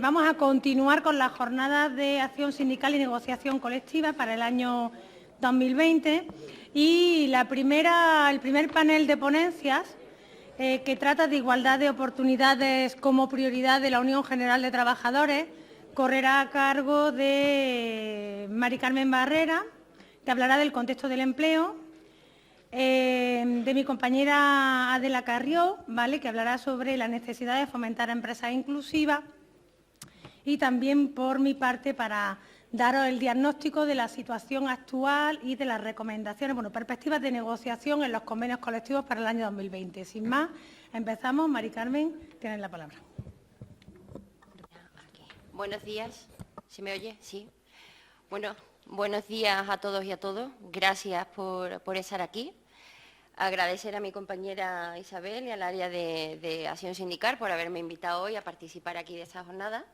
vamos a continuar con las jornadas de acción sindical y negociación colectiva para el año 2020 y el primer panel de ponencias que trata de igualdad de oportunidades como prioridad de la Unión General de Trabajadores correrá a cargo de Mari Carmen Barrera, que hablará del contexto del empleo, de mi compañera Adela Carrió, ¿vale?, que hablará sobre la necesidad de fomentar empresas inclusivas, y también por mi parte para daros el diagnóstico de la situación actual y de las recomendaciones, perspectivas de negociación en los convenios colectivos para el año 2020. Sin más, empezamos. Mari Carmen, tienes la palabra. Buenos días. ¿Se me oye? Sí. Bueno, buenos días a todos y a todas. Gracias por estar aquí. Agradecer a mi compañera Isabel y al área de Acción Sindical por haberme invitado hoy a participar aquí de esta jornada.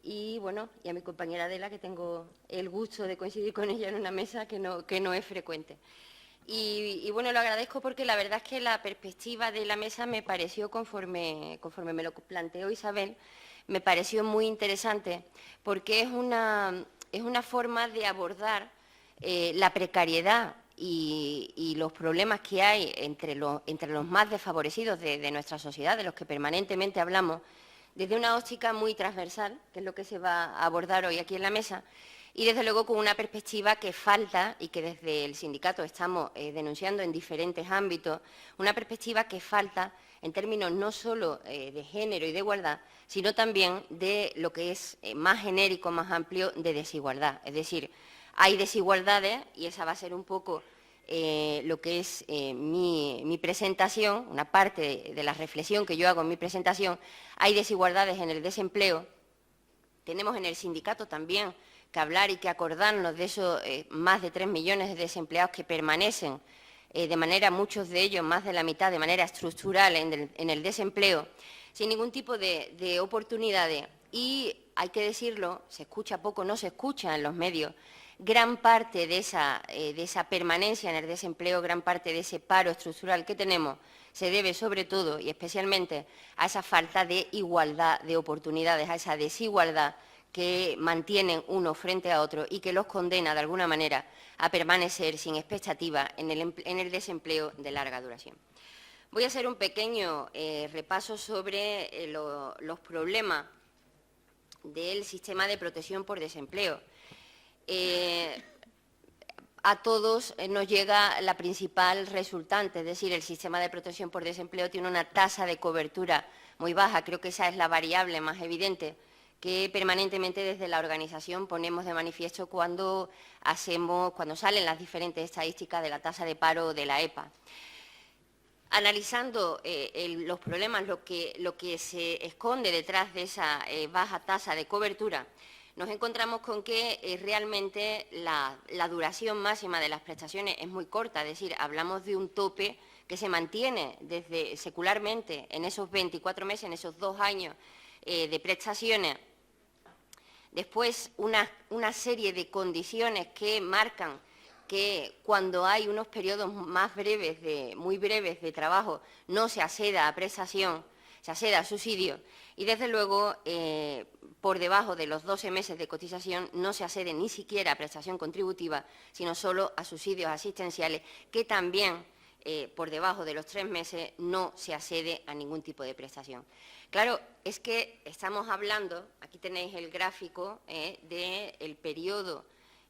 Y, bueno, y a mi compañera Adela, que tengo el gusto de coincidir con ella en una mesa que no es frecuente. Y, bueno, lo agradezco porque la verdad es que la perspectiva de la mesa me pareció, conforme me lo planteó Isabel, me pareció muy interesante porque es una forma de abordar la precariedad y los problemas que hay entre los más desfavorecidos de nuestra sociedad, de los que permanentemente hablamos, desde una óptica muy transversal, que es lo que se va a abordar hoy aquí en la mesa, y desde luego con una perspectiva que falta y que desde el sindicato estamos denunciando en diferentes ámbitos, una perspectiva que falta en términos no solo de género y de igualdad, sino también de lo que es más genérico, más amplio, de desigualdad. Es decir, hay desigualdades, y esa va a ser un poco lo que es mi presentación, una parte de la reflexión que yo hago en mi presentación. Hay desigualdades en el desempleo. Tenemos en el sindicato también que hablar y que acordarnos de esos más de 3 millones de desempleados que permanecen de manera, muchos de ellos, más de la mitad, de manera estructural en el desempleo, sin ningún tipo de oportunidades. Y hay que decirlo, se escucha poco, no se escucha en los medios, gran parte de esa permanencia en el desempleo, gran parte de ese paro estructural que tenemos, se debe sobre todo y especialmente a esa falta de igualdad de oportunidades, a esa desigualdad que mantienen unos frente a otros y que los condena de alguna manera a permanecer sin expectativa en el desempleo de larga duración. Voy a hacer un pequeño repaso sobre los problemas del sistema de protección por desempleo. A todos nos llega la principal resultante, es decir, el sistema de protección por desempleo tiene una tasa de cobertura muy baja, creo que esa es la variable más evidente que permanentemente desde la organización ponemos de manifiesto cuando salen las diferentes estadísticas de la tasa de paro de la EPA. Analizando los problemas, lo que se esconde detrás de esa baja tasa de cobertura, nos encontramos con que realmente la duración máxima de las prestaciones es muy corta, es decir, hablamos de un tope que se mantiene desde secularmente en esos 24 meses, en esos 2 años de prestaciones. Después, una serie de condiciones que marcan que cuando hay unos periodos muy breves de trabajo, no se acceda a prestación, se acceda a subsidio, y desde luego, por debajo de los 12 meses de cotización, no se accede ni siquiera a prestación contributiva, sino solo a subsidios asistenciales, que también, por debajo de los 3 meses, no se accede a ningún tipo de prestación. Claro, es que estamos hablando, aquí tenéis el gráfico del periodo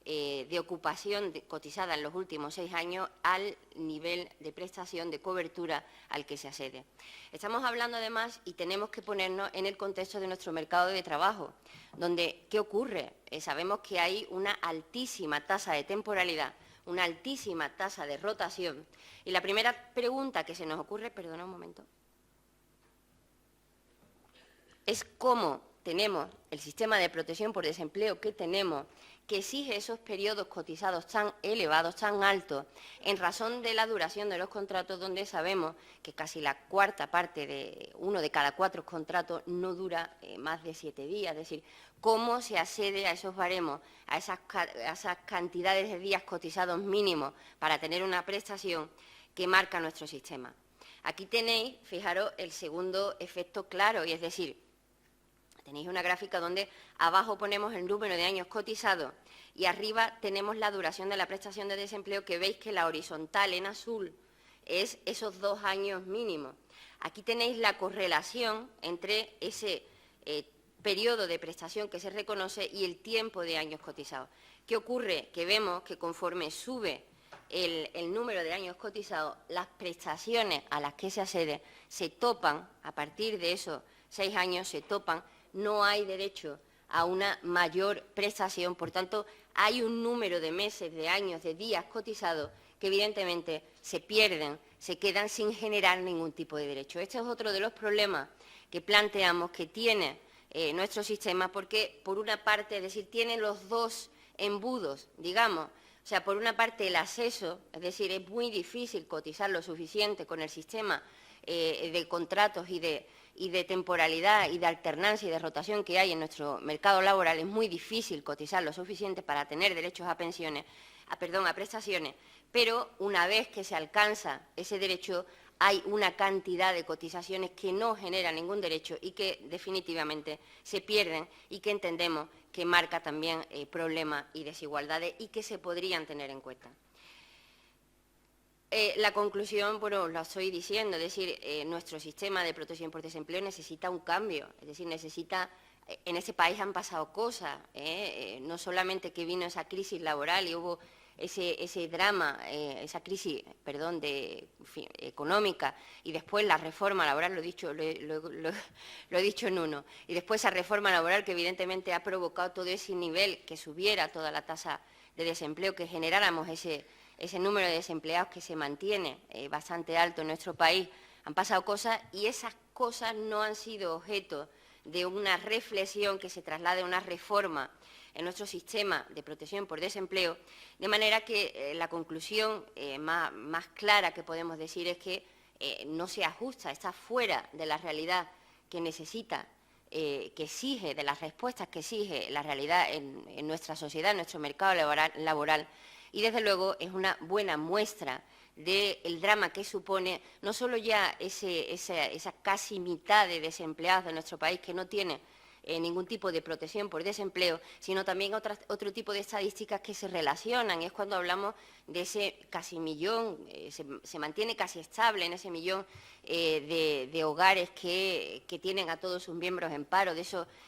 de ocupación cotizada en los últimos 6 años al nivel de prestación de cobertura al que se accede. Estamos hablando además, y tenemos que ponernos en el contexto de nuestro mercado de trabajo, donde, ¿qué ocurre? Sabemos que hay una altísima tasa de temporalidad, una altísima tasa de rotación, y la primera pregunta que se nos ocurre, perdona un momento, es cómo tenemos el sistema de protección por desempleo que tenemos, que exige esos periodos cotizados tan elevados, tan altos, en razón de la duración de los contratos, donde sabemos que casi la cuarta parte de 1 de cada 4 contratos no dura más de 7 días. Es decir, cómo se accede a esos baremos, a esas cantidades de días cotizados mínimos para tener una prestación que marca nuestro sistema. Aquí tenéis, fijaros, el segundo efecto claro, y es decir, Tenéis una gráfica donde abajo ponemos el número de años cotizados y arriba tenemos la duración de la prestación de desempleo, que veis que la horizontal en azul es esos 2 años mínimos. Aquí tenéis la correlación entre ese periodo de prestación que se reconoce y el tiempo de años cotizados. ¿Qué ocurre? Que vemos que conforme sube el número de años cotizados, las prestaciones a las que se accede se topan, a partir de esos 6 años se topan, no hay derecho a una mayor prestación, por tanto, hay un número de meses, de años, de días cotizados que evidentemente se pierden, se quedan sin generar ningún tipo de derecho. Este es otro de los problemas que planteamos que tiene nuestro sistema, porque por una parte, es decir, tiene los dos embudos, digamos. O sea, por una parte el acceso, es decir, es muy difícil cotizar lo suficiente con el sistema de contratos y de temporalidad y de alternancia y de rotación que hay en nuestro mercado laboral. Es muy difícil cotizar lo suficiente para tener derechos a pensiones, a prestaciones, pero una vez que se alcanza ese derecho hay una cantidad de cotizaciones que no generan ningún derecho y que definitivamente se pierden y que entendemos que marca también problemas y desigualdades y que se podrían tener en cuenta. La conclusión, bueno, la estoy diciendo, es decir, nuestro sistema de protección por desempleo necesita un cambio, es decir, en este país han pasado cosas, no solamente que vino esa crisis laboral y hubo ese drama, esa crisis, perdón, económica, y después la reforma laboral, lo he dicho en uno, y después esa reforma laboral que evidentemente ha provocado todo ese nivel, que subiera toda la tasa de desempleo, que generáramos ese número de desempleados que se mantiene bastante alto en nuestro país. Han pasado cosas y esas cosas no han sido objeto de una reflexión que se traslade a una reforma en nuestro sistema de protección por desempleo, de manera que la conclusión más clara que podemos decir es que no se ajusta, está fuera de la realidad que necesita, que exige, de las respuestas que exige la realidad en nuestra sociedad, en nuestro mercado laboral, y desde luego es una buena muestra del drama que supone no solo ya esa casi mitad de desempleados de nuestro país que no tiene ningún tipo de protección por desempleo, sino también otro tipo de estadísticas que se relacionan. Es cuando hablamos de ese casi millón, se mantiene casi estable en ese millón de hogares que tienen a todos sus miembros en paro, de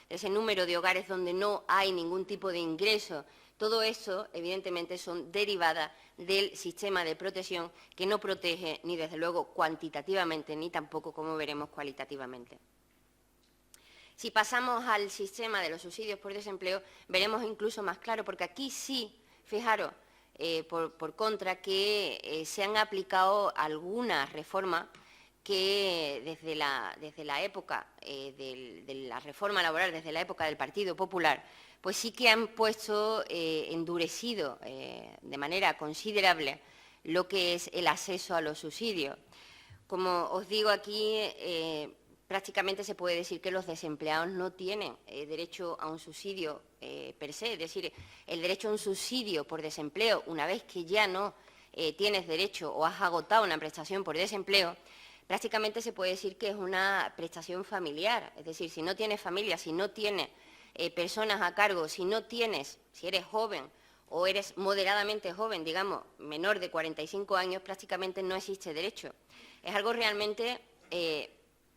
ese número de hogares donde no hay ningún tipo de ingreso. Todo eso, evidentemente, son derivadas del sistema de protección que no protege ni, desde luego, cuantitativamente, ni tampoco, como veremos, cualitativamente. Si pasamos al sistema de los subsidios por desempleo, veremos incluso más claro, porque aquí sí, fijaros, por contra, que se han aplicado algunas reformas que desde la época de la reforma laboral, desde la época del Partido Popular, pues sí que han endurecido de manera considerable lo que es el acceso a los subsidios. Como os digo aquí, prácticamente se puede decir que los desempleados no tienen derecho a un subsidio per se, es decir, el derecho a un subsidio por desempleo, una vez que ya no tienes derecho o has agotado una prestación por desempleo, prácticamente se puede decir que es una prestación familiar, es decir, si no tienes familia, si no tienes personas a cargo, si eres joven o eres moderadamente joven, digamos, menor de 45 años, prácticamente no existe derecho. Es algo realmente,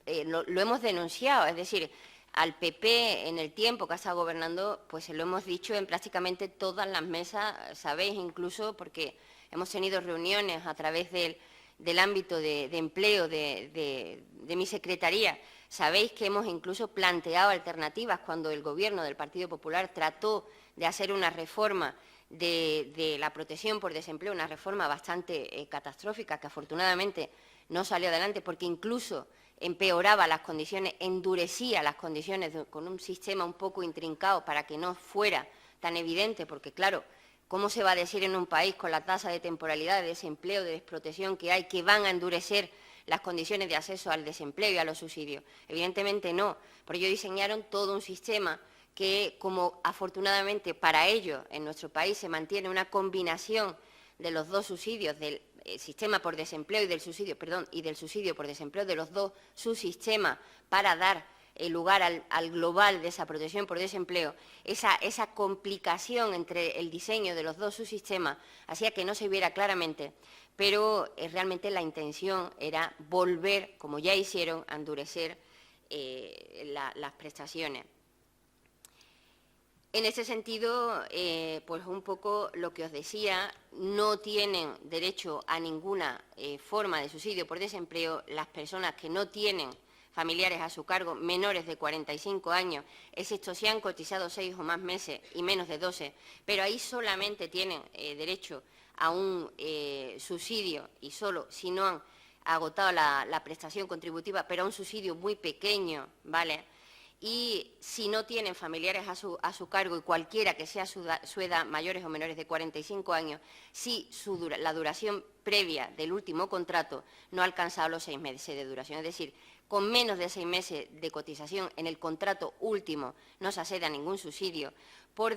lo hemos denunciado, es decir, al PP en el tiempo que ha estado gobernando, pues se lo hemos dicho en prácticamente todas las mesas, sabéis, incluso porque hemos tenido reuniones a través del ámbito de empleo de mi secretaría. Sabéis que hemos incluso planteado alternativas cuando el Gobierno del Partido Popular trató de hacer una reforma de la protección por desempleo, una reforma bastante catastrófica que afortunadamente no salió adelante porque incluso empeoraba las condiciones, endurecía las condiciones con un sistema un poco intrincado para que no fuera tan evidente, porque claro, ¿cómo se va a decir en un país con la tasa de temporalidad, de desempleo, de desprotección que hay, que van a endurecer las condiciones de acceso al desempleo y a los subsidios? Evidentemente no, por ello diseñaron todo un sistema que, como afortunadamente para ellos en nuestro país se mantiene una combinación de los dos subsidios, del sistema por desempleo y del subsidio, por desempleo, de los dos subsistemas para dar lugar al global de esa protección por desempleo, esa complicación entre el diseño de los dos subsistemas hacía que no se viera claramente, pero realmente la intención era volver, como ya hicieron, a endurecer las prestaciones. En ese sentido, pues un poco lo que os decía, no tienen derecho a ninguna forma de subsidio por desempleo las personas que no tienen familiares a su cargo menores de 45 años, excepto si han cotizado 6 o más meses y menos de 12, pero ahí solamente tienen derecho a un subsidio y solo si no han agotado la prestación contributiva, pero a un subsidio muy pequeño, ¿vale? Y si no tienen familiares a su cargo y cualquiera que sea su edad, mayores o menores de 45 años, si la duración previa del último contrato no ha alcanzado los 6 meses de duración, es decir, con menos de 6 meses de cotización en el contrato último no se accede a ningún subsidio, por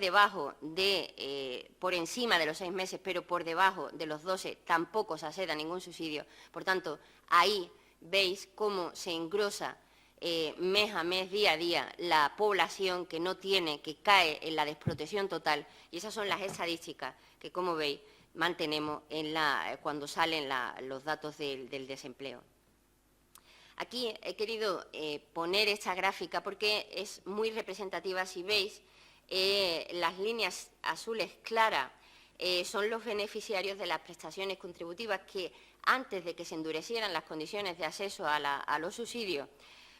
encima de los 6 meses, pero por debajo de los 12 tampoco se accede a ningún subsidio. Por tanto, ahí veis cómo se engrosa mes a mes, día a día, la población que no tiene, que cae en la desprotección total, y esas son las estadísticas que, como veis, mantenemos cuando salen los datos del desempleo. Aquí he querido poner esta gráfica porque es muy representativa. Si veis, las líneas azules claras son los beneficiarios de las prestaciones contributivas que, antes de que se endurecieran las condiciones de acceso a los subsidios,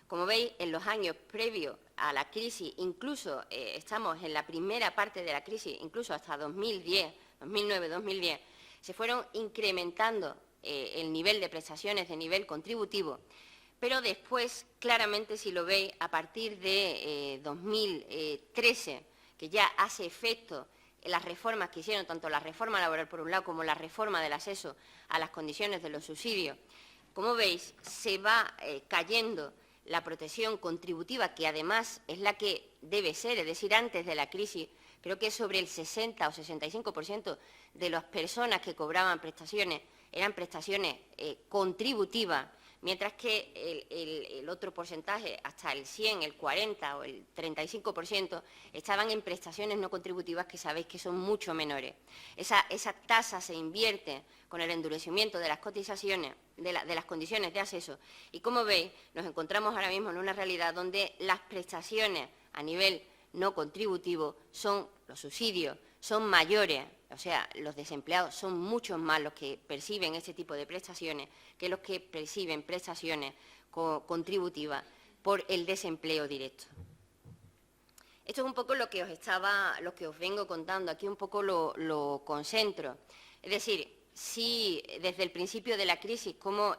como veis, en los años previos a la crisis, incluso estamos en la primera parte de la crisis, incluso hasta 2010, 2009-2010, se fueron incrementando el nivel de prestaciones de nivel contributivo, pero después, claramente, si lo veis, a partir de 2013, que ya hace efecto las reformas que hicieron, tanto la reforma laboral por un lado como la reforma del acceso a las condiciones de los subsidios, como veis, se va cayendo la protección contributiva, que además es la que debe ser, es decir, antes de la crisis, creo que sobre el 60 o 65% de las personas que cobraban prestaciones eran prestaciones contributivas, mientras que el otro porcentaje, hasta el 100, el 40 o el 35%, estaban en prestaciones no contributivas, que sabéis que son mucho menores. Esa tasa se invierte con el endurecimiento de las cotizaciones, de las condiciones de acceso, y como veis, nos encontramos ahora mismo en una realidad donde las prestaciones a nivel no contributivo los subsidios son mayores, o sea, los desempleados son muchos más los que perciben este tipo de prestaciones que los que perciben prestaciones contributivas por el desempleo directo. Esto es un poco lo que os vengo contando, aquí un poco lo concentro. Es decir, si desde el principio de la crisis, como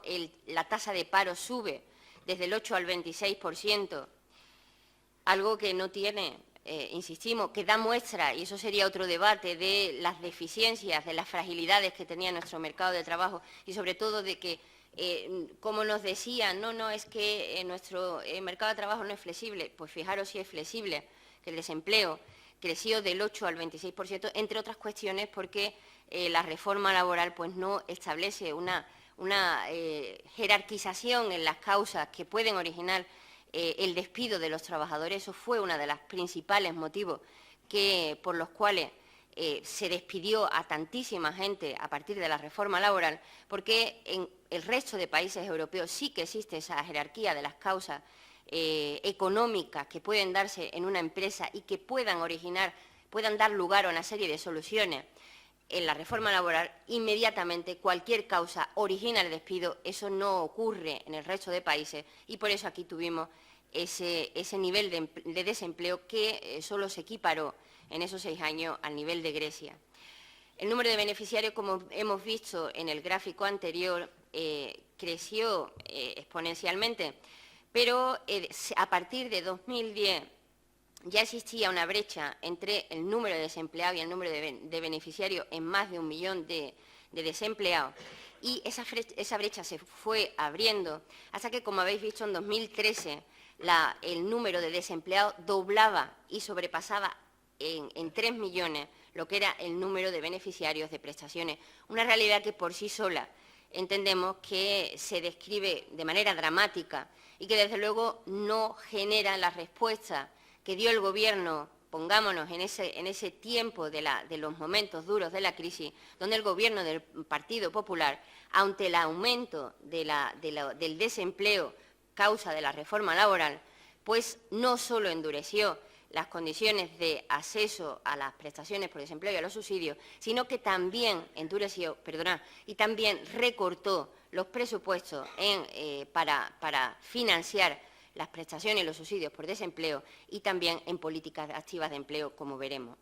la tasa de paro sube desde el 8 al 26%, algo que no tiene, insistimos, que da muestra, y eso sería otro debate, de las deficiencias, de las fragilidades que tenía nuestro mercado de trabajo y sobre todo de que, como nos decían, no, es que nuestro mercado de trabajo no es flexible. Pues fijaros si es flexible, que el desempleo creció del 8 al 26%, entre otras cuestiones porque la reforma laboral pues no establece una jerarquización en las causas que pueden originar el despido de los trabajadores. Eso fue uno de los principales motivos por los cuales se despidió a tantísima gente a partir de la reforma laboral, porque en el resto de países europeos sí que existe esa jerarquía de las causas económicas que pueden darse en una empresa y que puedan dar lugar a una serie de soluciones. En la reforma laboral, inmediatamente cualquier causa origina el despido. Eso no ocurre en el resto de países y por eso aquí tuvimos ese nivel de desempleo que solo se equiparó en esos 6 años al nivel de Grecia. El número de beneficiarios, como hemos visto en el gráfico anterior, creció exponencialmente, pero a partir de 2010 ya existía una brecha entre el número de desempleados y el número de beneficiarios en más de 1 millón de desempleados, y esa brecha se fue abriendo hasta que, como habéis visto, en 2013 el número de desempleados doblaba y sobrepasaba en 3 millones lo que era el número de beneficiarios de prestaciones. Una realidad que por sí sola entendemos que se describe de manera dramática y que desde luego no genera la respuesta que dio el Gobierno, pongámonos en ese tiempo de los momentos duros de la crisis, donde el Gobierno del Partido Popular, ante el aumento del desempleo causa de la reforma laboral, pues no solo endureció las condiciones de acceso a las prestaciones por desempleo y a los subsidios, sino que también y también recortó los presupuestos para financiar las prestaciones y los subsidios por desempleo y también en políticas activas de empleo, como veremos.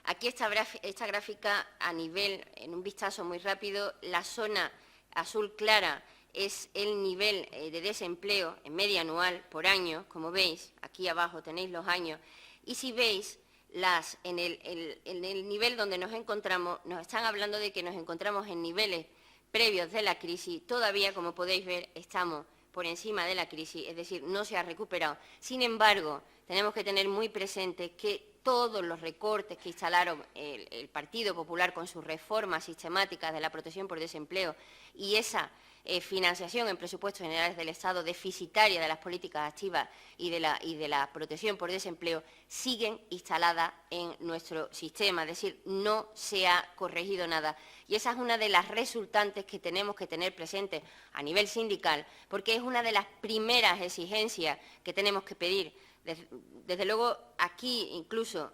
Aquí esta gráfica en un vistazo muy rápido, la zona azul clara es el nivel de desempleo en media anual por año, como veis, aquí abajo tenéis los años, y si veis, en el nivel donde nos encontramos, nos están hablando de que nos encontramos en niveles previos de la crisis, todavía, como podéis ver, estamos por encima de la crisis, es decir, no se ha recuperado. Sin embargo, tenemos que tener muy presente que todos los recortes que instalaron el Partido Popular con sus reformas sistemáticas de la protección por desempleo y esa financiación en presupuestos generales del Estado deficitaria de las políticas activas y de la protección por desempleo siguen instaladas en nuestro sistema, es decir, no se ha corregido nada. Y esa es una de las resultantes que tenemos que tener presentes a nivel sindical, porque es una de las primeras exigencias que tenemos que pedir. Desde luego, aquí incluso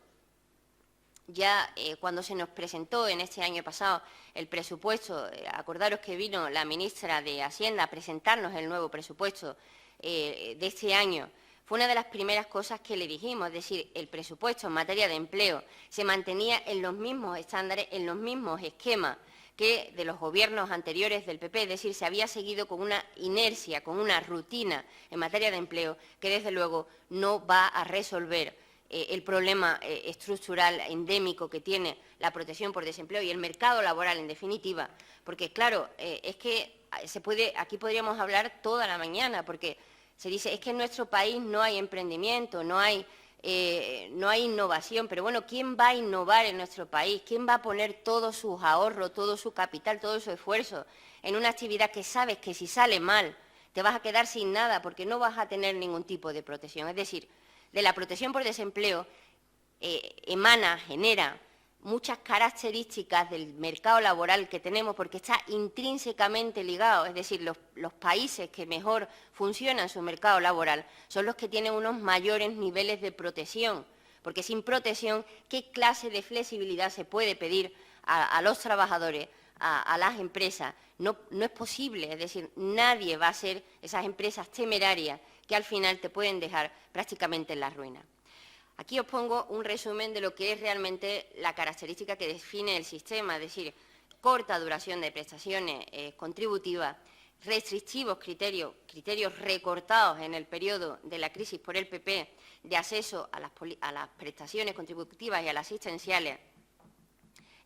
ya cuando se nos presentó en este año pasado el presupuesto, acordaros que vino la ministra de Hacienda a presentarnos el nuevo presupuesto de este año, fue una de las primeras cosas que le dijimos, es decir, el presupuesto en materia de empleo se mantenía en los mismos estándares, en los mismos esquemas que de los gobiernos anteriores del PP, es decir, se había seguido con una inercia, con una rutina en materia de empleo que desde luego no va a resolver el problema estructural endémico que tiene la protección por desempleo y el mercado laboral en definitiva, porque claro, es que aquí podríamos hablar toda la mañana, porque se dice, es que en nuestro país no hay emprendimiento, no hay innovación, pero bueno, ¿quién va a innovar en nuestro país? ¿Quién va a poner todos sus ahorros, todo su capital, todo su esfuerzo en una actividad que sabes que si sale mal te vas a quedar sin nada porque no vas a tener ningún tipo de protección? Es decir, de la protección por desempleo genera muchas características del mercado laboral que tenemos porque está intrínsecamente ligado, es decir, los países que mejor funcionan su mercado laboral son los que tienen unos mayores niveles de protección, porque sin protección, ¿qué clase de flexibilidad se puede pedir a los trabajadores, a las empresas? No es posible, es decir, nadie va a ser esas empresas temerarias que al final te pueden dejar prácticamente en la ruina. Aquí os pongo un resumen de lo que es realmente la característica que define el sistema, es decir, corta duración de prestaciones contributivas, restrictivos criterios recortados en el periodo de la crisis por el PP de acceso a las prestaciones contributivas y a las asistenciales,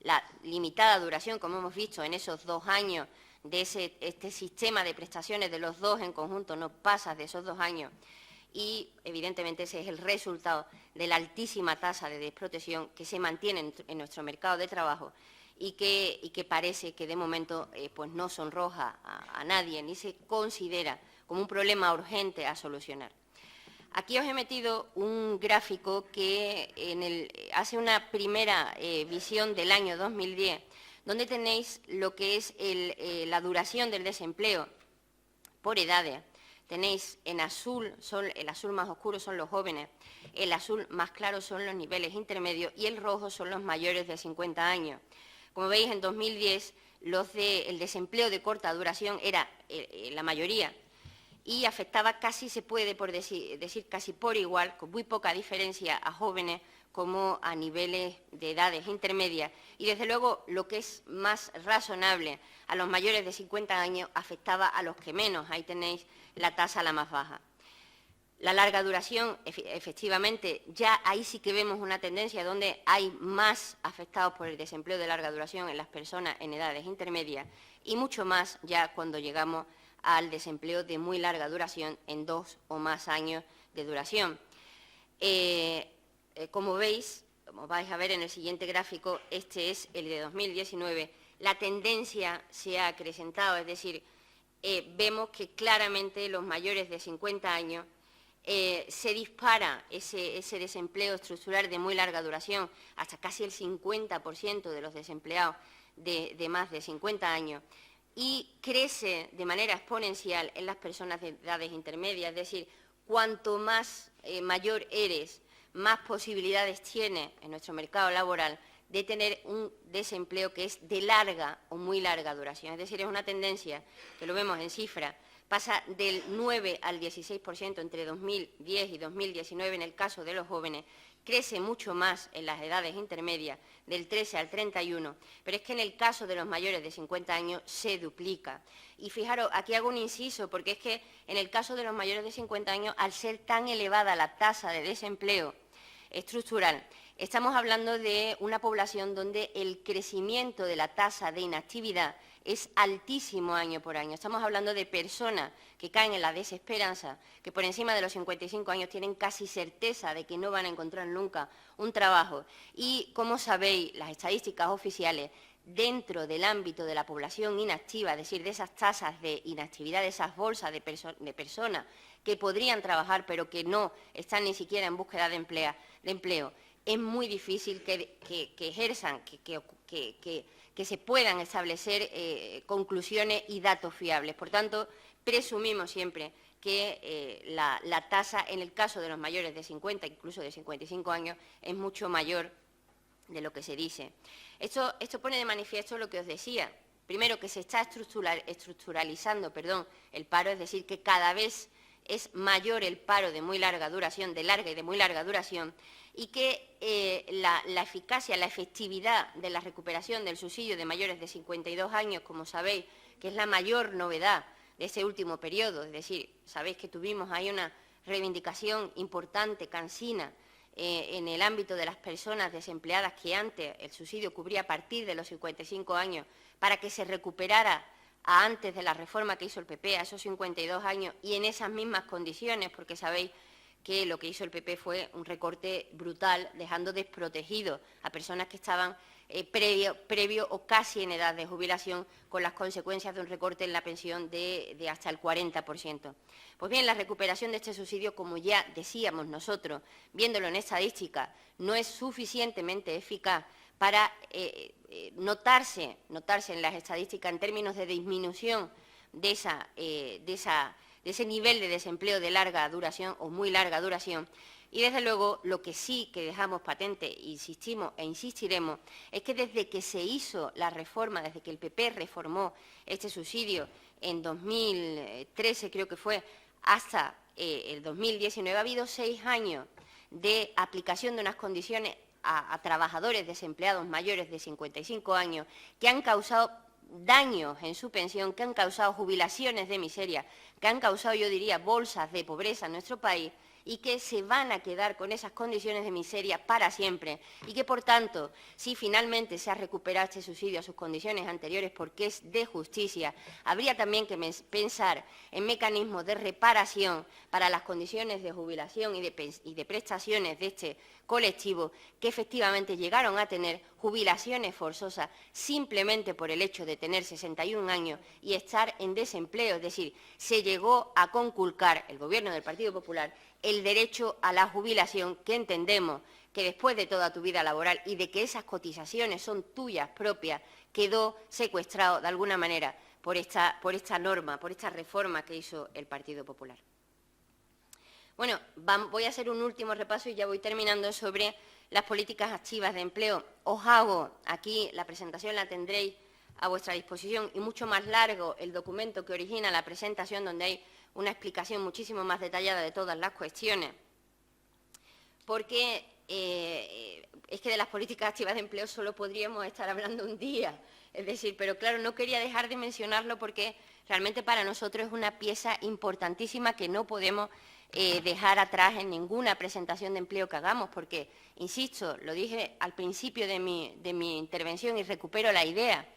la limitada duración, como hemos visto en esos 2 años, de este sistema de prestaciones de los dos en conjunto, no pasas de esos 2 años y, evidentemente, ese es el resultado de la altísima tasa de desprotección que se mantiene en nuestro mercado de trabajo y que parece que, de momento, pues no sonroja a nadie ni se considera como un problema urgente a solucionar. Aquí os he metido un gráfico que hace una primera visión del año 2010, donde tenéis lo que es la duración del desempleo por edades. Tenéis en azul, el azul más oscuro son los jóvenes, el azul más claro son los niveles intermedios y el rojo son los mayores de 50 años. Como veis, en 2010 el desempleo de corta duración era la mayoría y afectaba casi, se puede decir casi por igual, con muy poca diferencia a jóvenes como a niveles de edades intermedias y, desde luego, lo que es más razonable, a los mayores de 50 años afectaba a los que menos. Ahí tenéis la tasa la más baja. La larga duración, efectivamente, ya ahí sí que vemos una tendencia donde hay más afectados por el desempleo de larga duración en las personas en edades intermedias y mucho más ya cuando llegamos al desempleo de muy larga duración en 2 o más años de duración. Como veis, como vais a ver en el siguiente gráfico, este es el de 2019, la tendencia se ha acrecentado, es decir, vemos que claramente los mayores de 50 años se dispara ese desempleo estructural de muy larga duración, hasta casi el 50% de los desempleados de más de 50 años, y crece de manera exponencial en las personas de edades intermedias, es decir, cuanto más mayor eres, más posibilidades tienes en nuestro mercado laboral de tener un desempleo que es de larga o muy larga duración. Es decir, es una tendencia que lo vemos en cifras, pasa del 9 al 16% entre 2010 y 2019 en el caso de los jóvenes, crece mucho más en las edades intermedias, del 13 al 31, pero es que en el caso de los mayores de 50 años se duplica. Y fijaros, aquí hago un inciso, porque es que en el caso de los mayores de 50 años, al ser tan elevada la tasa de desempleo estructural, estamos hablando de una población donde el crecimiento de la tasa de inactividad es altísimo año por año. Estamos hablando de personas que caen en la desesperanza, que por encima de los 55 años tienen casi certeza de que no van a encontrar nunca un trabajo. Y, como sabéis, las estadísticas oficiales, dentro del ámbito de la población inactiva, es decir, de esas tasas de inactividad, de esas bolsas de personas que podrían trabajar pero que no están ni siquiera en búsqueda de empleo, es muy difícil que ejerzan, que se puedan establecer conclusiones y datos fiables. Por tanto, presumimos siempre que la tasa, en el caso de los mayores de 50, incluso de 55 años, es mucho mayor de lo que se dice. Esto pone de manifiesto lo que os decía. Primero, que se está estructuralizando el paro, es decir, que cada vez es mayor el paro de muy larga duración, de larga y de muy larga duración, y que la eficacia, la efectividad de la recuperación del subsidio de mayores de 52 años, como sabéis, que es la mayor novedad de este último periodo, es decir, sabéis que tuvimos ahí una reivindicación importante, cansina, en el ámbito de las personas desempleadas, que antes el subsidio cubría a partir de los 55 años, para que se recuperara a antes de la reforma que hizo el PP, a esos 52 años, y en esas mismas condiciones, porque sabéis que lo que hizo el PP fue un recorte brutal, dejando desprotegidos a personas que estaban previo o casi en edad de jubilación, con las consecuencias de un recorte en la pensión de hasta el 40%. Pues bien, la recuperación de este subsidio, como ya decíamos nosotros, viéndolo en estadística, no es suficientemente eficaz para notarse en las estadísticas en términos de disminución de ese nivel de desempleo de larga duración o muy larga duración. Y, desde luego, lo que sí que dejamos patente, insistimos e insistiremos, es que desde que se hizo la reforma, desde que el PP reformó este subsidio en 2013, creo que fue, hasta el 2019, ha habido 6 años de aplicación de unas condiciones a trabajadores desempleados mayores de 55 años que han causado daños en su pensión, que han causado jubilaciones de miseria, que han causado, yo diría, bolsas de pobreza en nuestro país, y que se van a quedar con esas condiciones de miseria para siempre, y que, por tanto, si finalmente se ha recuperado este subsidio a sus condiciones anteriores, porque es de justicia, habría también que pensar en mecanismos de reparación para las condiciones de jubilación y de prestaciones de este colectivo, que efectivamente llegaron a tener jubilaciones forzosas simplemente por el hecho de tener 61 años y estar en desempleo. Es decir, se llegó a conculcar, el Gobierno del Partido Popular, el derecho a la jubilación, que entendemos que después de toda tu vida laboral y de que esas cotizaciones son tuyas propias, quedó secuestrado de alguna manera por esta norma, por esta reforma que hizo el Partido Popular. Bueno, voy a hacer un último repaso y ya voy terminando sobre las políticas activas de empleo. Os hago aquí, la presentación la tendréis a vuestra disposición, y mucho más largo el documento que origina la presentación, donde hay una explicación muchísimo más detallada de todas las cuestiones, porque es que de las políticas activas de empleo solo podríamos estar hablando un día, es decir, pero claro, no quería dejar de mencionarlo porque realmente para nosotros es una pieza importantísima que no podemos dejar atrás en ninguna presentación de empleo que hagamos, porque, insisto, lo dije al principio de mi intervención y recupero la idea,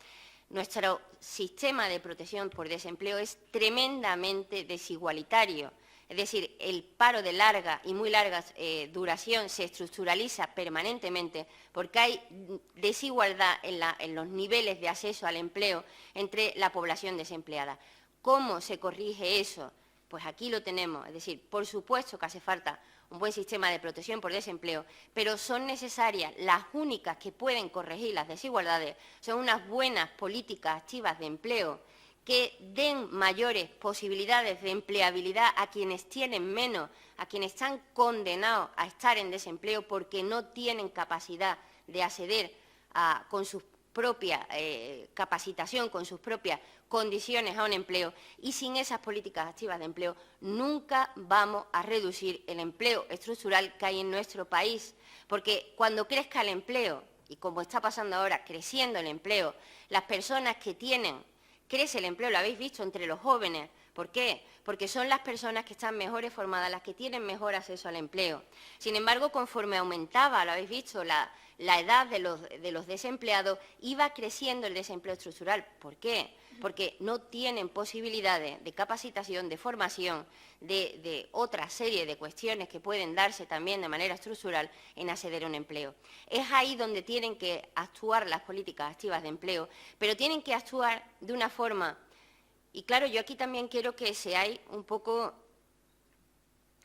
nuestro sistema de protección por desempleo es tremendamente desigualitario. Es decir, el paro de larga y muy larga duración se estructuraliza permanentemente porque hay desigualdad en los niveles de acceso al empleo entre la población desempleada. ¿Cómo se corrige eso? Pues aquí lo tenemos. Es decir, por supuesto que hace falta un buen sistema de protección por desempleo, pero son necesarias, las únicas que pueden corregir las desigualdades, son unas buenas políticas activas de empleo que den mayores posibilidades de empleabilidad a quienes tienen menos, a quienes están condenados a estar en desempleo porque no tienen capacidad de acceder con su propia capacitación, con sus propias condiciones a un empleo, y sin esas políticas activas de empleo nunca vamos a reducir el empleo estructural que hay en nuestro país, porque cuando crezca el empleo, y como está pasando ahora, creciendo el empleo, las personas que crece el empleo, lo habéis visto, entre los jóvenes. ¿Por qué? Porque son las personas que están mejores formadas, las que tienen mejor acceso al empleo. Sin embargo, conforme aumentaba, lo habéis visto, la edad de los desempleados, iba creciendo el desempleo estructural. ¿Por qué? Porque no tienen posibilidades de capacitación, de formación, de otra serie de cuestiones que pueden darse también de manera estructural en acceder a un empleo. Es ahí donde tienen que actuar las políticas activas de empleo, pero tienen que actuar de una forma. Y claro, yo aquí también quiero que seáis un poco,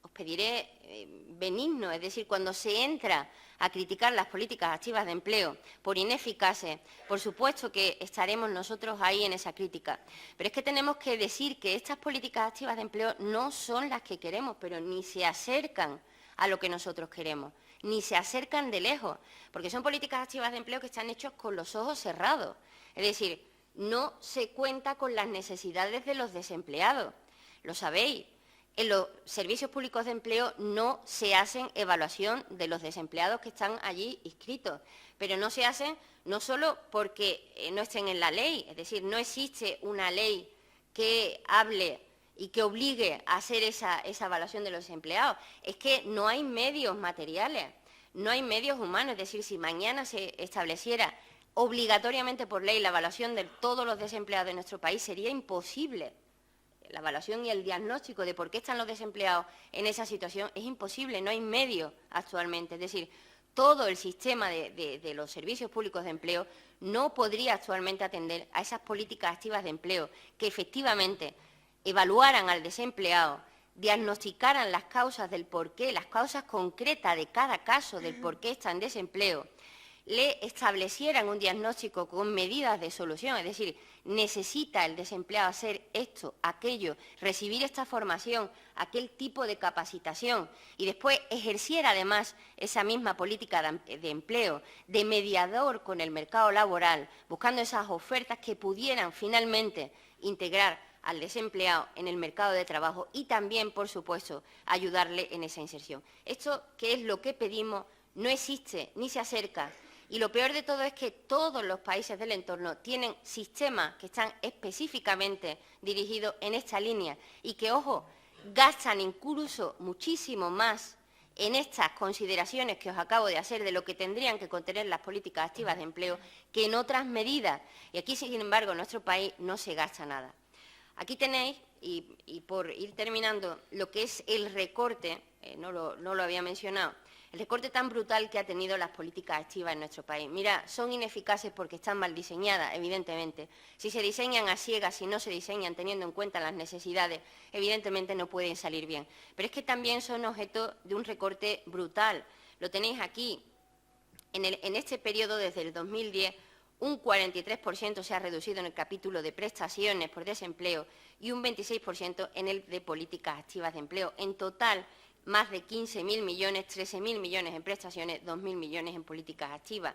os pediré, benigno, es decir, cuando se entra a criticar las políticas activas de empleo por ineficaces, por supuesto que estaremos nosotros ahí en esa crítica. Pero es que tenemos que decir que estas políticas activas de empleo no son las que queremos, pero ni se acercan a lo que nosotros queremos, ni se acercan de lejos, porque son políticas activas de empleo que están hechas con los ojos cerrados. Es decir, no se cuenta con las necesidades de los desempleados, lo sabéis. En los servicios públicos de empleo no se hacen evaluación de los desempleados que están allí inscritos, pero no se hacen no solo porque no estén en la ley, es decir, no existe una ley que hable y que obligue a hacer esa evaluación de los desempleados, es que no hay medios materiales, no hay medios humanos, es decir, si mañana se estableciera obligatoriamente por ley la evaluación de todos los desempleados de nuestro país, sería imposible. La evaluación y el diagnóstico de por qué están los desempleados en esa situación es imposible, no hay medios actualmente. Es decir, todo el sistema de los servicios públicos de empleo no podría actualmente atender a esas políticas activas de empleo que efectivamente evaluaran al desempleado, diagnosticaran las causas del porqué, las causas concretas de cada caso del por qué está en desempleo, le establecieran un diagnóstico con medidas de solución, es decir, necesita el desempleado hacer esto, aquello, recibir esta formación, aquel tipo de capacitación y después ejerciera además esa misma política de empleo, de mediador con el mercado laboral, buscando esas ofertas que pudieran finalmente integrar al desempleado en el mercado de trabajo y también, por supuesto, ayudarle en esa inserción. Esto, que es lo que pedimos, no existe ni se acerca. Y lo peor de todo es que todos los países del entorno tienen sistemas que están específicamente dirigidos en esta línea y que, ojo, gastan incluso muchísimo más en estas consideraciones que os acabo de hacer de lo que tendrían que contener las políticas activas de empleo que en otras medidas. Y aquí, sin embargo, en nuestro país no se gasta nada. Aquí tenéis, y por ir terminando, lo que es el recorte, no lo había mencionado, el recorte tan brutal que ha tenido las políticas activas en nuestro país. Mira, son ineficaces porque están mal diseñadas, evidentemente. Si se diseñan a ciegas, si no se diseñan teniendo en cuenta las necesidades, evidentemente no pueden salir bien. Pero es que también son objeto de un recorte brutal. Lo tenéis aquí. En este periodo, desde el 2010, un 43% se ha reducido en el capítulo de prestaciones por desempleo y un 26% en el de políticas activas de empleo. En total, más de 15.000 millones, 13.000 millones en prestaciones, 2.000 millones en políticas activas.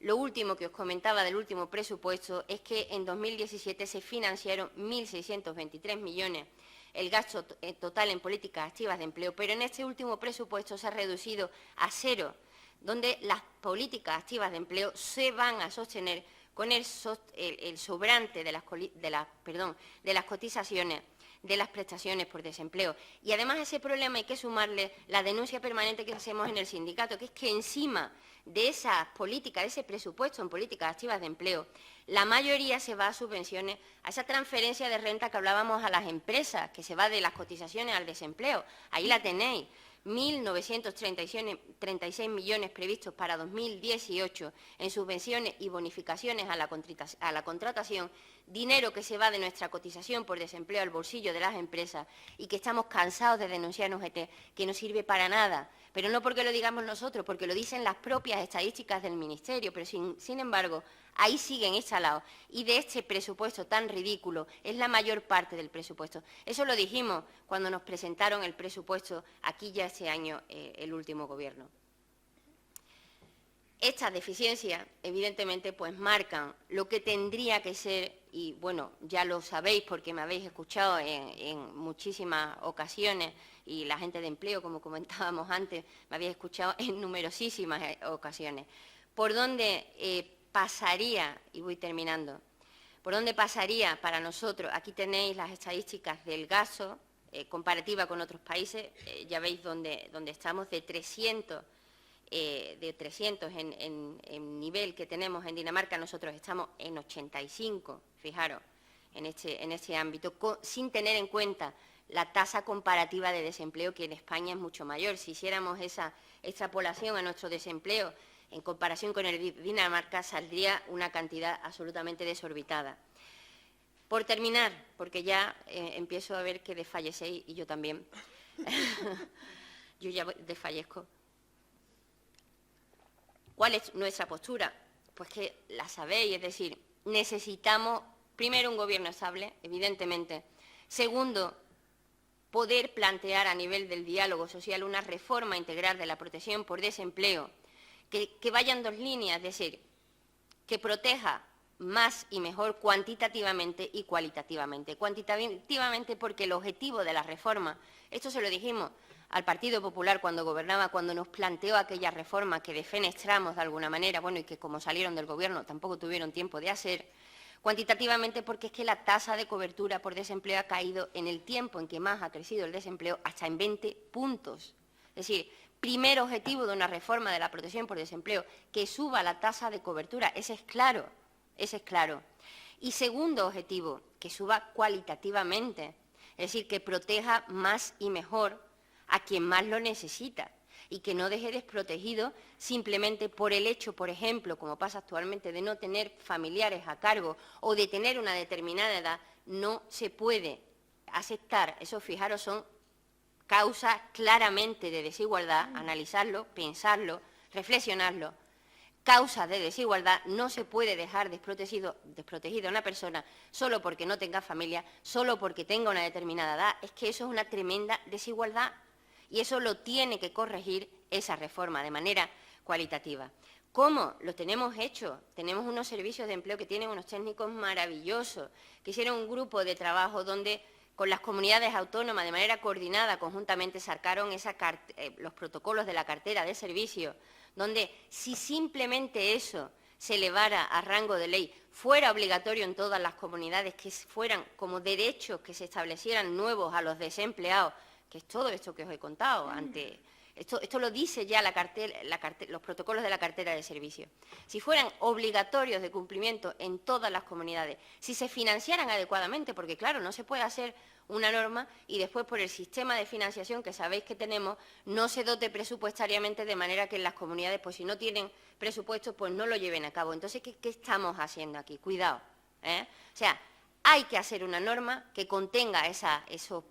Lo último que os comentaba del último presupuesto es que en 2017 se financiaron 1.623 millones el gasto total en políticas activas de empleo, pero en este último presupuesto se ha reducido a cero, donde las políticas activas de empleo se van a sostener con el sobrante de las cotizaciones de las prestaciones por desempleo. Y además a ese problema hay que sumarle la denuncia permanente que hacemos en el sindicato, que es que encima de esas políticas, de ese presupuesto en políticas activas de empleo, la mayoría se va a subvenciones, a esa transferencia de renta que hablábamos a las empresas, que se va de las cotizaciones al desempleo. Ahí la tenéis. 1.936 millones previstos para 2018 en subvenciones y bonificaciones a la contratación, dinero que se va de nuestra cotización por desempleo al bolsillo de las empresas y que estamos cansados de denunciar en UGT, que no sirve para nada, pero no porque lo digamos nosotros, porque lo dicen las propias estadísticas del Ministerio, pero sin embargo, ahí siguen instalados. Y de este presupuesto tan ridículo es la mayor parte del presupuesto. Eso lo dijimos cuando nos presentaron el presupuesto aquí ya este año, el último Gobierno. Estas deficiencias, evidentemente, pues marcan lo que tendría que ser, y bueno, ya lo sabéis porque me habéis escuchado en muchísimas ocasiones, y la gente de empleo, como comentábamos antes, me habéis escuchado en numerosísimas ocasiones. ¿Por dónde pasaría, y voy terminando, por dónde pasaría para nosotros? Aquí tenéis las estadísticas del gasto, comparativa con otros países, ya veis dónde estamos, de 300 en nivel que tenemos en Dinamarca, nosotros estamos en 85, fijaros, en este ámbito, sin tener en cuenta la tasa comparativa de desempleo, que en España es mucho mayor. Si hiciéramos esa extrapolación a nuestro desempleo en comparación con el de Dinamarca, saldría una cantidad absolutamente desorbitada. Por terminar, porque ya empiezo a ver que desfallecéis y yo también, yo ya desfallezco. ¿Cuál es nuestra postura? Pues que la sabéis, es decir, necesitamos, primero, un Gobierno estable, evidentemente. Segundo, poder plantear a nivel del diálogo social una reforma integral de la protección por desempleo, que vayan dos líneas, es decir, que proteja más y mejor cuantitativamente y cualitativamente. Cuantitativamente porque el objetivo de la reforma, esto se lo dijimos al Partido Popular cuando gobernaba, cuando nos planteó aquella reforma que defenestramos de alguna manera, bueno, y que como salieron del Gobierno tampoco tuvieron tiempo de hacer, cuantitativamente porque es que la tasa de cobertura por desempleo ha caído en el tiempo en que más ha crecido el desempleo hasta en 20 puntos. Es decir, primer objetivo de una reforma de la protección por desempleo, que suba la tasa de cobertura, ese es claro. Y segundo objetivo, que suba cualitativamente, es decir, que proteja más y mejor a quien más lo necesita y que no deje desprotegido simplemente por el hecho, por ejemplo, como pasa actualmente, de no tener familiares a cargo o de tener una determinada edad. No se puede aceptar, eso, fijaros, son causas claramente de desigualdad, analizarlo, pensarlo, reflexionarlo. Causas de desigualdad, no se puede dejar desprotegida a una persona solo porque no tenga familia, solo porque tenga una determinada edad. Es que eso es una tremenda desigualdad y eso lo tiene que corregir esa reforma de manera cualitativa. ¿Cómo? Lo tenemos hecho. Tenemos unos servicios de empleo que tienen unos técnicos maravillosos, que hicieron un grupo de trabajo donde con las comunidades autónomas de manera coordinada, conjuntamente sacaron los protocolos de la cartera de servicios, donde si simplemente eso se elevara a rango de ley, fuera obligatorio en todas las comunidades, que fueran como derechos que se establecieran nuevos a los desempleados, que es todo esto que os he contado antes. Esto lo dice ya los protocolos de la cartera de servicios. Si fueran obligatorios de cumplimiento en todas las comunidades, si se financiaran adecuadamente, porque claro, no se puede hacer una norma y después por el sistema de financiación que sabéis que tenemos no se dote presupuestariamente de manera que en las comunidades, pues si no tienen presupuesto, pues no lo lleven a cabo. Entonces, ¿qué estamos haciendo aquí? Cuidado, ¿eh? O sea, hay que hacer una norma que contenga esos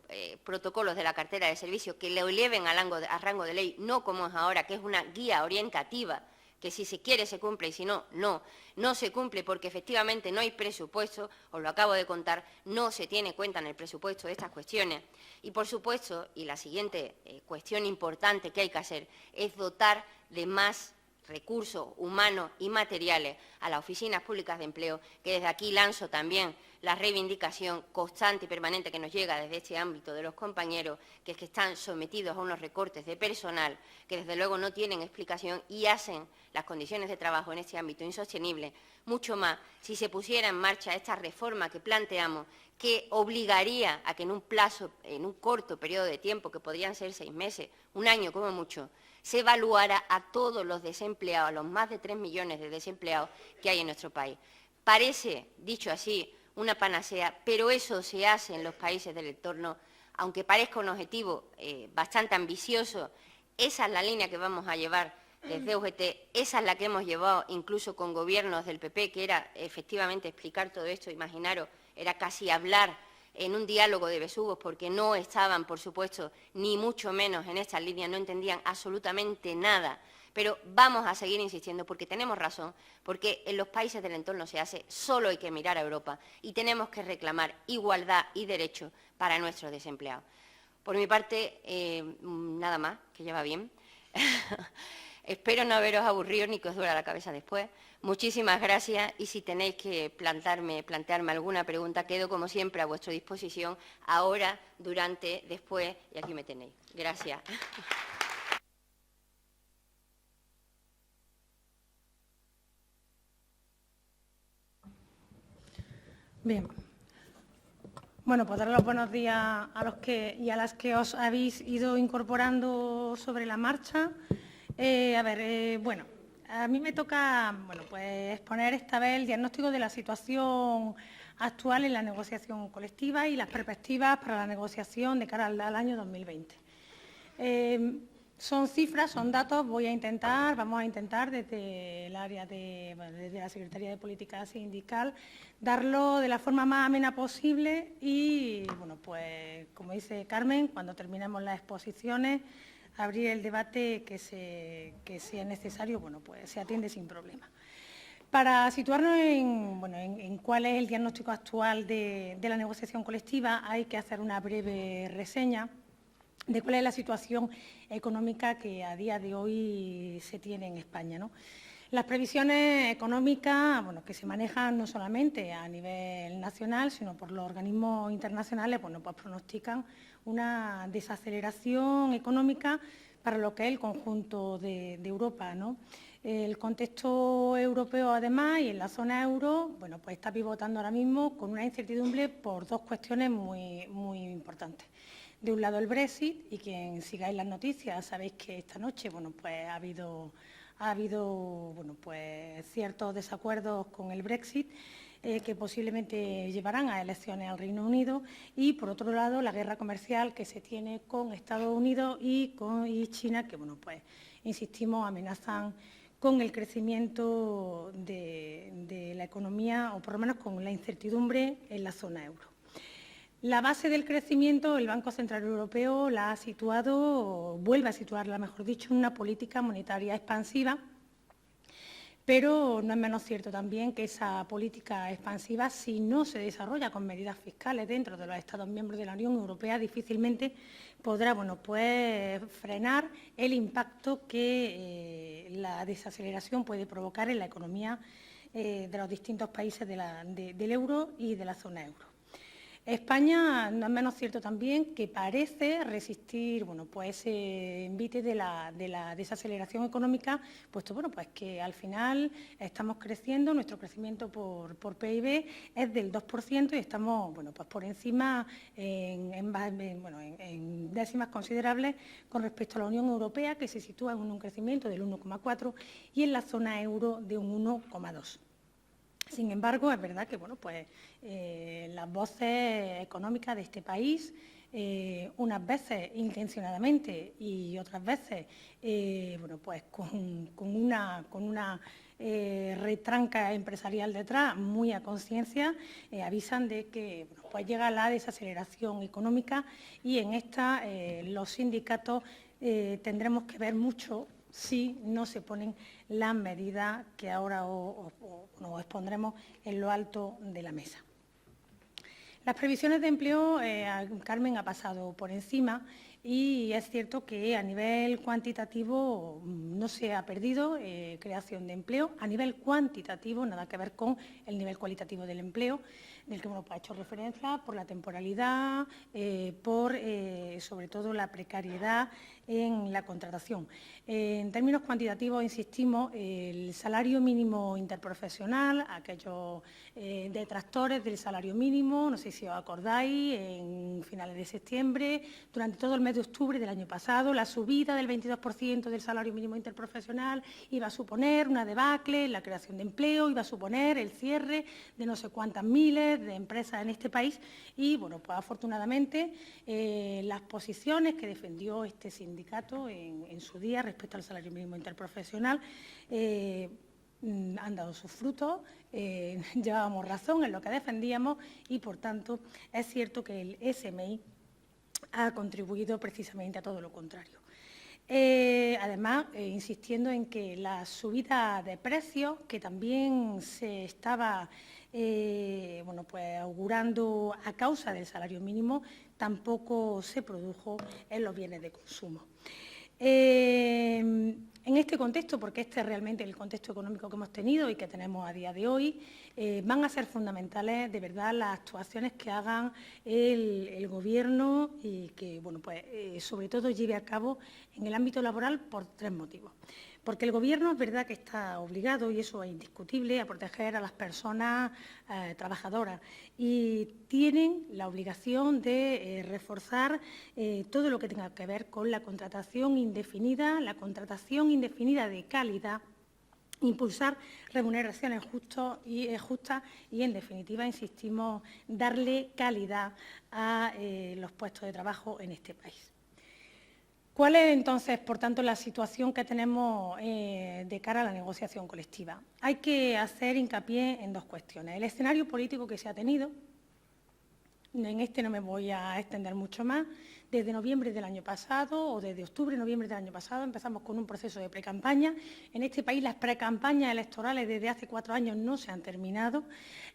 protocolos de la cartera de servicios, que lo eleven a rango de ley, no como es ahora, que es una guía orientativa, que si se quiere se cumple y si no, no se cumple porque efectivamente no hay presupuesto, os lo acabo de contar, no se tiene cuenta en el presupuesto de estas cuestiones. Y por supuesto, y la siguiente cuestión importante que hay que hacer es dotar de más recursos humanos y materiales a las oficinas públicas de empleo, que desde aquí lanzo también la reivindicación constante y permanente que nos llega desde este ámbito de los compañeros, que es que están sometidos a unos recortes de personal que desde luego no tienen explicación y hacen las condiciones de trabajo en este ámbito insostenibles, mucho más si se pusiera en marcha esta reforma que planteamos, que obligaría a que en un corto periodo de tiempo, que podrían ser 6 meses, un año como mucho, se evaluara a todos los desempleados, a los más de 3 millones de desempleados que hay en nuestro país. Parece, dicho así, una panacea, pero eso se hace en los países del entorno, aunque parezca un objetivo bastante ambicioso. Esa es la línea que vamos a llevar desde UGT, esa es la que hemos llevado incluso con gobiernos del PP, que era efectivamente explicar todo esto, imaginaros, era casi hablar en un diálogo de besugos, porque no estaban, por supuesto, ni mucho menos en estas líneas, no entendían absolutamente nada. Pero vamos a seguir insistiendo porque tenemos razón, porque en los países del entorno se hace, solo hay que mirar a Europa y tenemos que reclamar igualdad y derechos para nuestros desempleados. Por mi parte, nada más, que ya va bien. Espero no haberos aburrido ni que os duela la cabeza después. Muchísimas gracias y si tenéis que plantearme alguna pregunta, quedo como siempre a vuestra disposición, ahora, durante, después y aquí me tenéis. Gracias. Bien. Bueno, pues dar los buenos días a los que y a las que os habéis ido incorporando sobre la marcha. Bueno, a mí me toca, pues exponer esta vez el diagnóstico de la situación actual en la negociación colectiva y las perspectivas para la negociación de cara al año 2020. Son cifras, son datos, vamos a intentar desde el área desde la Secretaría de Política Sindical, darlo de la forma más amena posible y, pues, como dice Carmen, cuando terminemos las exposiciones, abrir el debate que sea necesario, pues se atiende sin problema. Para situarnos en cuál es el diagnóstico actual de la negociación colectiva, hay que hacer una breve reseña de cuál es la situación económica que a día de hoy se tiene en España, ¿no? Las previsiones económicas, que se manejan no solamente a nivel nacional, sino por los organismos internacionales, pues pronostican una desaceleración económica para lo que es el conjunto de Europa, ¿no? El contexto europeo, además, y en la zona euro, pues está pivotando ahora mismo con una incertidumbre por dos cuestiones muy, muy importantes. De un lado el Brexit, y quien sigáis las noticias sabéis que esta noche pues ha habido pues ciertos desacuerdos con el Brexit que posiblemente llevarán a elecciones al Reino Unido, y por otro lado la guerra comercial que se tiene con Estados Unidos y China, que pues insistimos, amenazan con el crecimiento de la economía, o por lo menos con la incertidumbre en la zona euro. La base del crecimiento, el Banco Central Europeo la ha situado, vuelve a situarla, mejor dicho, en una política monetaria expansiva, pero no es menos cierto también que esa política expansiva, si no se desarrolla con medidas fiscales dentro de los Estados miembros de la Unión Europea, difícilmente podrá pues frenar el impacto que la desaceleración puede provocar en la economía de los distintos países del euro y de la zona euro. España, no es menos cierto también que parece resistir pues ese envite de la desaceleración económica, puesto pues que al final estamos creciendo, nuestro crecimiento por PIB es del 2% y estamos pues por encima en décimas considerables con respecto a la Unión Europea, que se sitúa en un crecimiento del 1,4 y en la zona euro de un 1,2. Sin embargo, es verdad que las voces económicas de este país, unas veces intencionadamente y otras veces pues con una retranca empresarial detrás, muy a conciencia, avisan de que pues llega la desaceleración económica, y en esta los sindicatos tendremos que ver mucho si no se ponen las medidas que ahora nos expondremos en lo alto de la mesa. Las previsiones de empleo, Carmen ha pasado por encima, y es cierto que a nivel cuantitativo no se ha perdido creación de empleo, a nivel cuantitativo, nada que ver con el nivel cualitativo del empleo, del que ha hecho referencia, por la temporalidad, por sobre todo la precariedad en la contratación. En términos cuantitativos, insistimos, el salario mínimo interprofesional, aquellos detractores del salario mínimo, no sé si os acordáis, en finales de septiembre, durante todo el mes de octubre del año pasado, la subida del 22% del salario mínimo interprofesional iba a suponer una debacle en la creación de empleo, iba a suponer el cierre de no sé cuántas miles de empresas en este país y, bueno, pues afortunadamente las posiciones que defendió este sindicato en su día respecto al salario mínimo interprofesional han dado sus frutos, llevábamos razón en lo que defendíamos y, por tanto, es cierto que el SMI ha contribuido precisamente a todo lo contrario. Además, insistiendo en que la subida de precios, que también se estaba augurando a causa del salario mínimo, tampoco se produjo en los bienes de consumo. En este contexto, porque este es realmente el contexto económico que hemos tenido y que tenemos a día de hoy, van a ser fundamentales de verdad las actuaciones que hagan el Gobierno y que, sobre todo lleve a cabo en el ámbito laboral por tres motivos. Porque el Gobierno es verdad que está obligado, y eso es indiscutible, a proteger a las personas trabajadoras y tienen la obligación de reforzar todo lo que tenga que ver con la contratación indefinida de calidad, impulsar remuneraciones justas y, en definitiva, insistimos, darle calidad a los puestos de trabajo en este país. ¿Cuál es, entonces, por tanto, la situación que tenemos de cara a la negociación colectiva? Hay que hacer hincapié en dos cuestiones. El escenario político que se ha tenido, en este no me voy a extender mucho más, desde noviembre del año pasado o desde octubre, noviembre del año pasado, empezamos con un proceso de precampaña. En este país las precampañas electorales desde hace 4 años no se han terminado.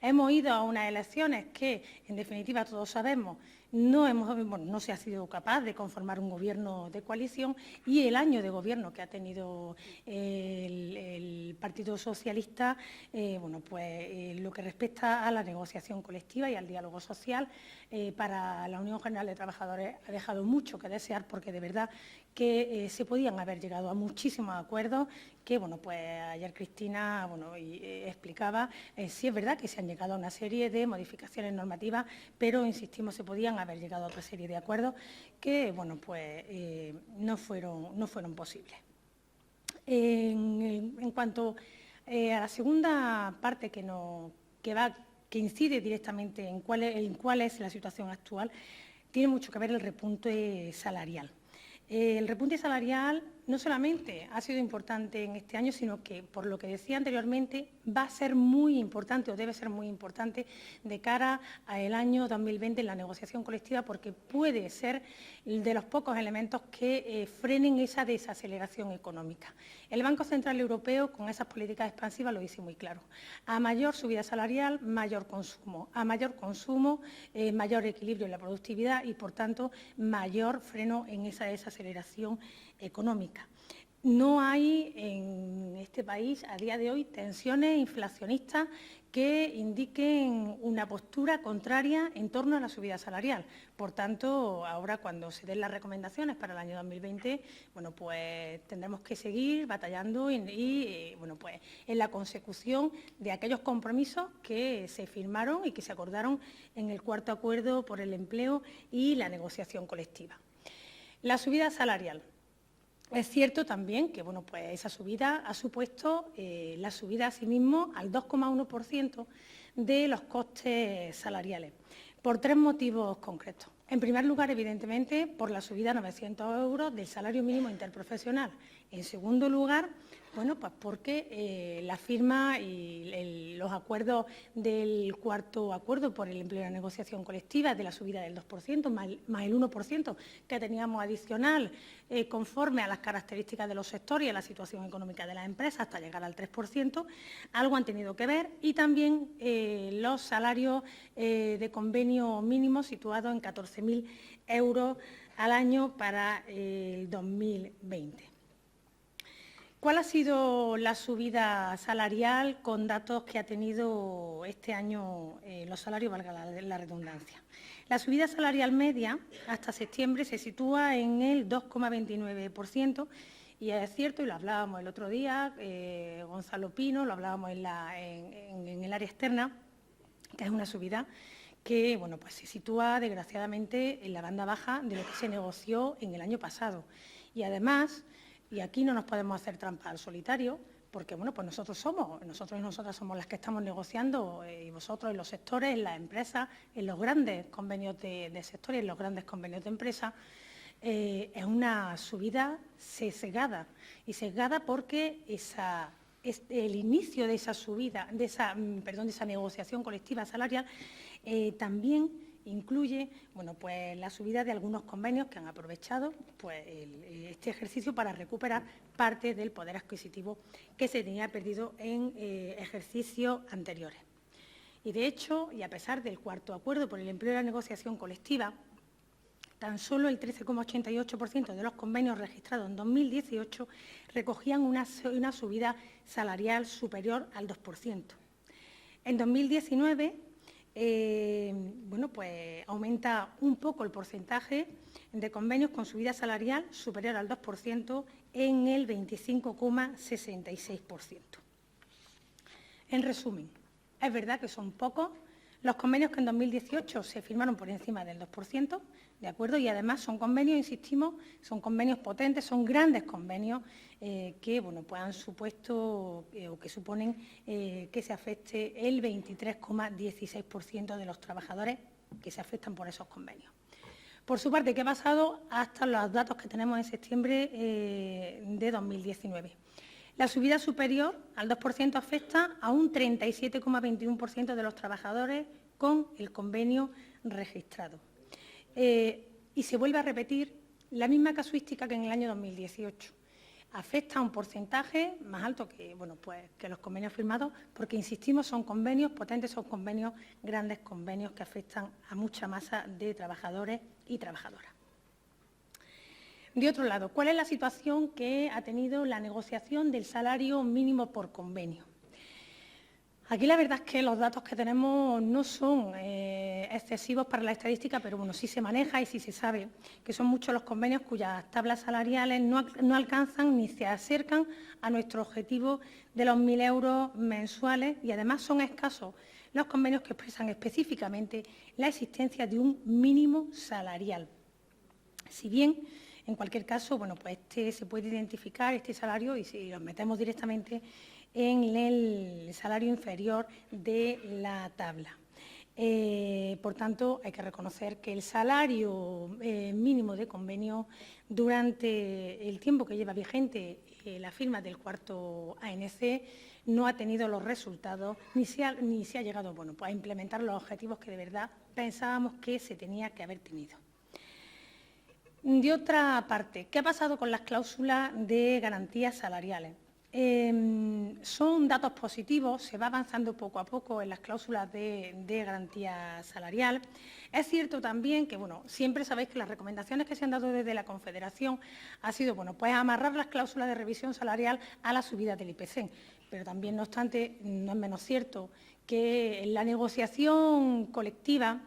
Hemos ido a unas elecciones que, en definitiva, todos sabemos, no se ha sido capaz de conformar un gobierno de coalición y el año de gobierno que ha tenido el Partido Socialista, lo que respecta a la negociación colectiva y al diálogo social, para la Unión General de Trabajadores ha dejado mucho que desear porque de verdad que se podían haber llegado a muchísimos acuerdos que, ayer Cristina explicaba, sí es verdad que se han llegado a una serie de modificaciones normativas, pero, insistimos, se podían haber llegado a otra serie de acuerdos que, no fueron posibles. En cuanto a la segunda parte que incide directamente en cuál es la situación actual, tiene mucho que ver el repunte salarial. El repunte salarial no solamente ha sido importante en este año, sino que, por lo que decía anteriormente, va a ser muy importante o debe ser muy importante de cara al año 2020 en la negociación colectiva, porque puede ser de los pocos elementos que frenen esa desaceleración económica. El Banco Central Europeo, con esas políticas expansivas, lo dice muy claro. A mayor subida salarial, mayor consumo. A mayor consumo, mayor equilibrio en la productividad y, por tanto, mayor freno en esa desaceleración económica. No hay en este país a día de hoy tensiones inflacionistas que indiquen una postura contraria en torno a la subida salarial. Por tanto, ahora cuando se den las recomendaciones para el año 2020, tendremos que seguir batallando y en la consecución de aquellos compromisos que se firmaron y que se acordaron en el cuarto acuerdo por el empleo y la negociación colectiva. La subida salarial. Es cierto también que esa subida ha supuesto la subida asimismo al 2,1% de los costes salariales, por 3 motivos concretos. En primer lugar, evidentemente, por la subida a 900 euros del salario mínimo interprofesional. En segundo lugar, porque la firma y los acuerdos del cuarto acuerdo por el empleo y la negociación colectiva de la subida del 2%, más el 1% que teníamos adicional conforme a las características de los sectores y a la situación económica de las empresas hasta llegar al 3%, algo han tenido que ver, y también los salarios de convenio mínimo situados en 14.000 euros al año para el 2020. ¿Cuál ha sido la subida salarial con datos que ha tenido este año los salarios, valga la redundancia? La subida salarial media hasta septiembre se sitúa en el 2,29%, y es cierto, y lo hablábamos el otro día, Gonzalo Pino, lo hablábamos en el área externa, que es una subida que bueno, pues se sitúa desgraciadamente en la banda baja de lo que se negoció en el año pasado. Y además, y aquí no nos podemos hacer trampa al solitario, porque bueno, pues nosotros y nosotras somos las que estamos negociando, y vosotros en los sectores, en las empresas, en los grandes convenios de sector y en los grandes convenios de empresa. Es una subida sesgada, y sesgada porque el inicio de esa subida, de esa negociación colectiva salarial, también incluye bueno, pues, la subida de algunos convenios que han aprovechado pues, este ejercicio para recuperar parte del poder adquisitivo que se tenía perdido en ejercicios anteriores. Y de hecho, y a pesar del cuarto acuerdo por el empleo y la negociación colectiva, tan solo el 13,88% de los convenios registrados en 2018 recogían una subida salarial superior al 2%. En 2019, bueno, pues aumenta un poco el porcentaje de convenios con subida salarial superior al 2% en el 25,66%. En resumen, es verdad que son pocos los convenios que en 2018 se firmaron por encima del 2%, ¿de acuerdo? Y además son convenios, insistimos, son convenios potentes, son grandes convenios que bueno, pues han supuesto o que suponen que se afecte el 23,16% de los trabajadores que se afectan por esos convenios. Por su parte, ¿qué ha pasado hasta los datos que tenemos en septiembre de 2019? La subida superior al 2% afecta a un 37,21% de los trabajadores con el convenio registrado. Y se vuelve a repetir la misma casuística que en el año 2018. Afecta a un porcentaje más alto que, bueno, pues, que los convenios firmados, porque, insistimos, son convenios potentes, son convenios, grandes convenios que afectan a mucha masa de trabajadores y trabajadoras. De otro lado, ¿cuál es la situación que ha tenido la negociación del salario mínimo por convenio? Aquí la verdad es que los datos que tenemos no son excesivos para la estadística, pero bueno, sí se maneja y sí se sabe que son muchos los convenios cuyas tablas salariales no alcanzan ni se acercan a nuestro objetivo de los 1.000 euros mensuales, y además son escasos los convenios que expresan específicamente la existencia de un mínimo salarial. Si bien, en cualquier caso, bueno, pues se puede identificar este salario, y si lo metemos directamente en el salario inferior de la tabla. Por tanto, hay que reconocer que el salario mínimo de convenio durante el tiempo que lleva vigente la firma del cuarto ANC no ha tenido los resultados ni se ha llegado bueno, pues a implementar los objetivos que de verdad pensábamos que se tenía que haber tenido. De otra parte, ¿qué ha pasado con las cláusulas de garantías salariales? Son datos positivos, se va avanzando poco a poco en las cláusulas de garantía salarial. Es cierto también que, bueno, siempre sabéis que las recomendaciones que se han dado desde la Confederación ha sido, bueno, pues amarrar las cláusulas de revisión salarial a la subida del IPC, pero también, no obstante, no es menos cierto que en la negociación colectiva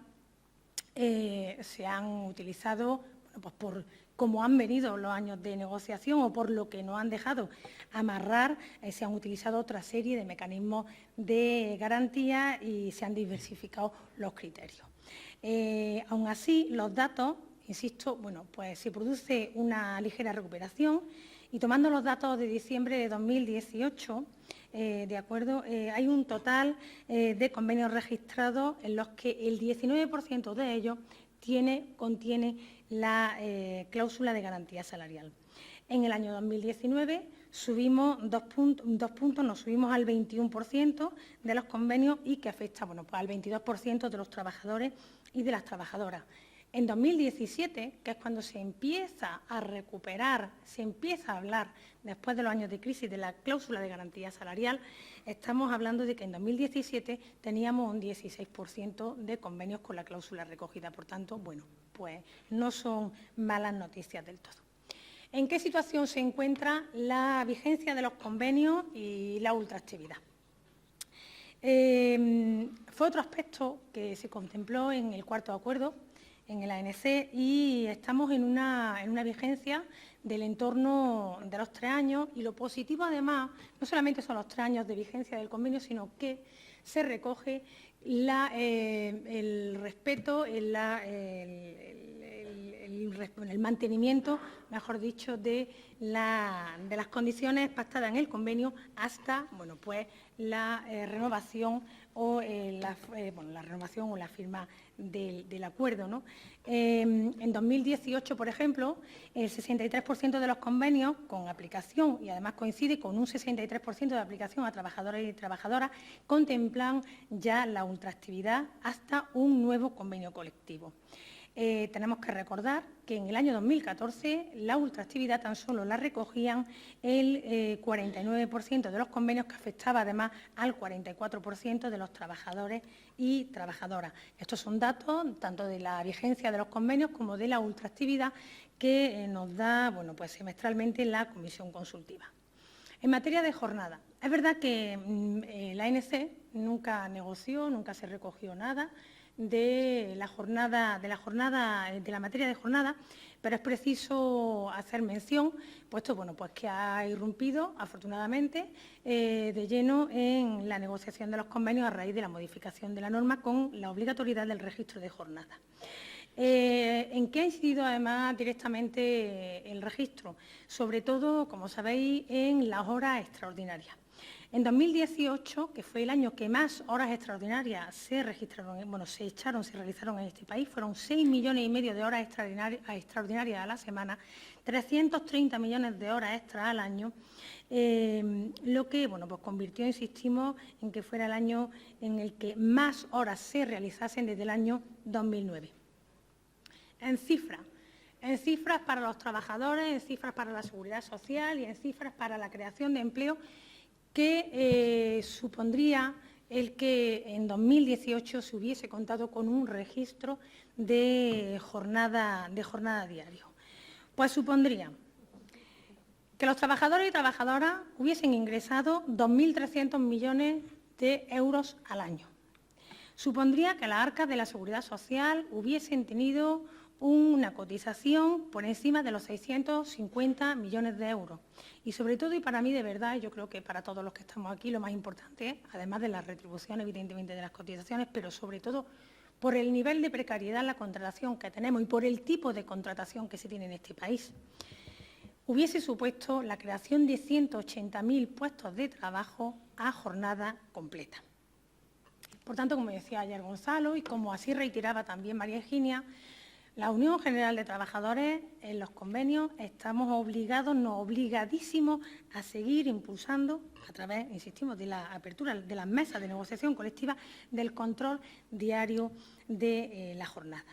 se han utilizado, bueno, pues por como han venido los años de negociación o por lo que no han dejado amarrar, se han utilizado otra serie de mecanismos de garantía y se han diversificado los criterios. Aún así, los datos, insisto, bueno, pues se produce una ligera recuperación, y tomando los datos de diciembre de 2018, de acuerdo, hay un total de convenios registrados en los que el 19% de ellos contiene la cláusula de garantía salarial. En el año 2019 subimos dos puntos, nos subimos al 21% de los convenios, y que afecta, bueno, pues al 22% de los trabajadores y de las trabajadoras. En 2017, que es cuando se empieza a recuperar, se empieza a hablar, después de los años de crisis, de la cláusula de garantía salarial, estamos hablando de que en 2017 teníamos un 16% de convenios con la cláusula recogida. Por tanto, bueno, pues no son malas noticias del todo. ¿En qué situación se encuentra la vigencia de los convenios y la ultraactividad? Fue otro aspecto que se contempló en el cuarto acuerdo, en el ANC, y estamos en una vigencia del entorno de los 3 años, y lo positivo, además, no solamente son los 3 años de vigencia del convenio, sino que se recoge el respeto, el mantenimiento, mejor dicho, de las condiciones pactadas en el convenio hasta, bueno, pues la renovación o la renovación o la firma del acuerdo, ¿no? En 2018, por ejemplo, el 63% de los convenios con aplicación, y además coincide con un 63% de aplicación a trabajadores y trabajadoras, contemplan ya la ultraactividad hasta un nuevo convenio colectivo. Tenemos que recordar que en el año 2014 la ultraactividad tan solo la recogían el 49% de los convenios, que afectaba además al 44% de los trabajadores y trabajadoras. Estos son datos tanto de la vigencia de los convenios como de la ultraactividad que nos da, bueno, pues semestralmente la Comisión Consultiva. En materia de jornada, es verdad que la ANC nunca negoció, nunca se recogió nada de la materia de jornada, pero es preciso hacer mención, puesto bueno, pues que ha irrumpido, afortunadamente, de lleno en la negociación de los convenios a raíz de la modificación de la norma con la obligatoriedad del registro de jornada. ¿En qué ha incidido, además, directamente el registro? Sobre todo, como sabéis, en las horas extraordinarias. En 2018, que fue el año que más horas extraordinarias se realizaron en este país, fueron 6,5 millones de horas extraordinarias a la semana, 330 millones de horas extras al año, lo que pues convirtió, insistimos, en que fuera el año en el que más horas se realizasen desde el año 2009. En cifras para los trabajadores, en cifras para la seguridad social y en cifras para la creación de empleo, que supondría el que en 2018 se hubiese contado con un registro de jornada diario. Pues supondría que los trabajadores y trabajadoras hubiesen ingresado 2.300 millones de euros al año. Supondría que las arcas de la seguridad social hubiesen tenido una cotización por encima de los 650 millones de euros. Y sobre todo, y para mí de verdad, yo creo que para todos los que estamos aquí, lo más importante, además de la retribución, evidentemente, de las cotizaciones, pero sobre todo por el nivel de precariedad en la contratación que tenemos y por el tipo de contratación que se tiene en este país, hubiese supuesto la creación de 180.000 puestos de trabajo a jornada completa. Por tanto, como decía ayer Gonzalo y como así reiteraba también María Eugenia, la Unión General de Trabajadores, en los convenios, estamos obligadísimos a seguir impulsando, a través, insistimos, de la apertura de las mesas de negociación colectiva, del control diario de la jornada.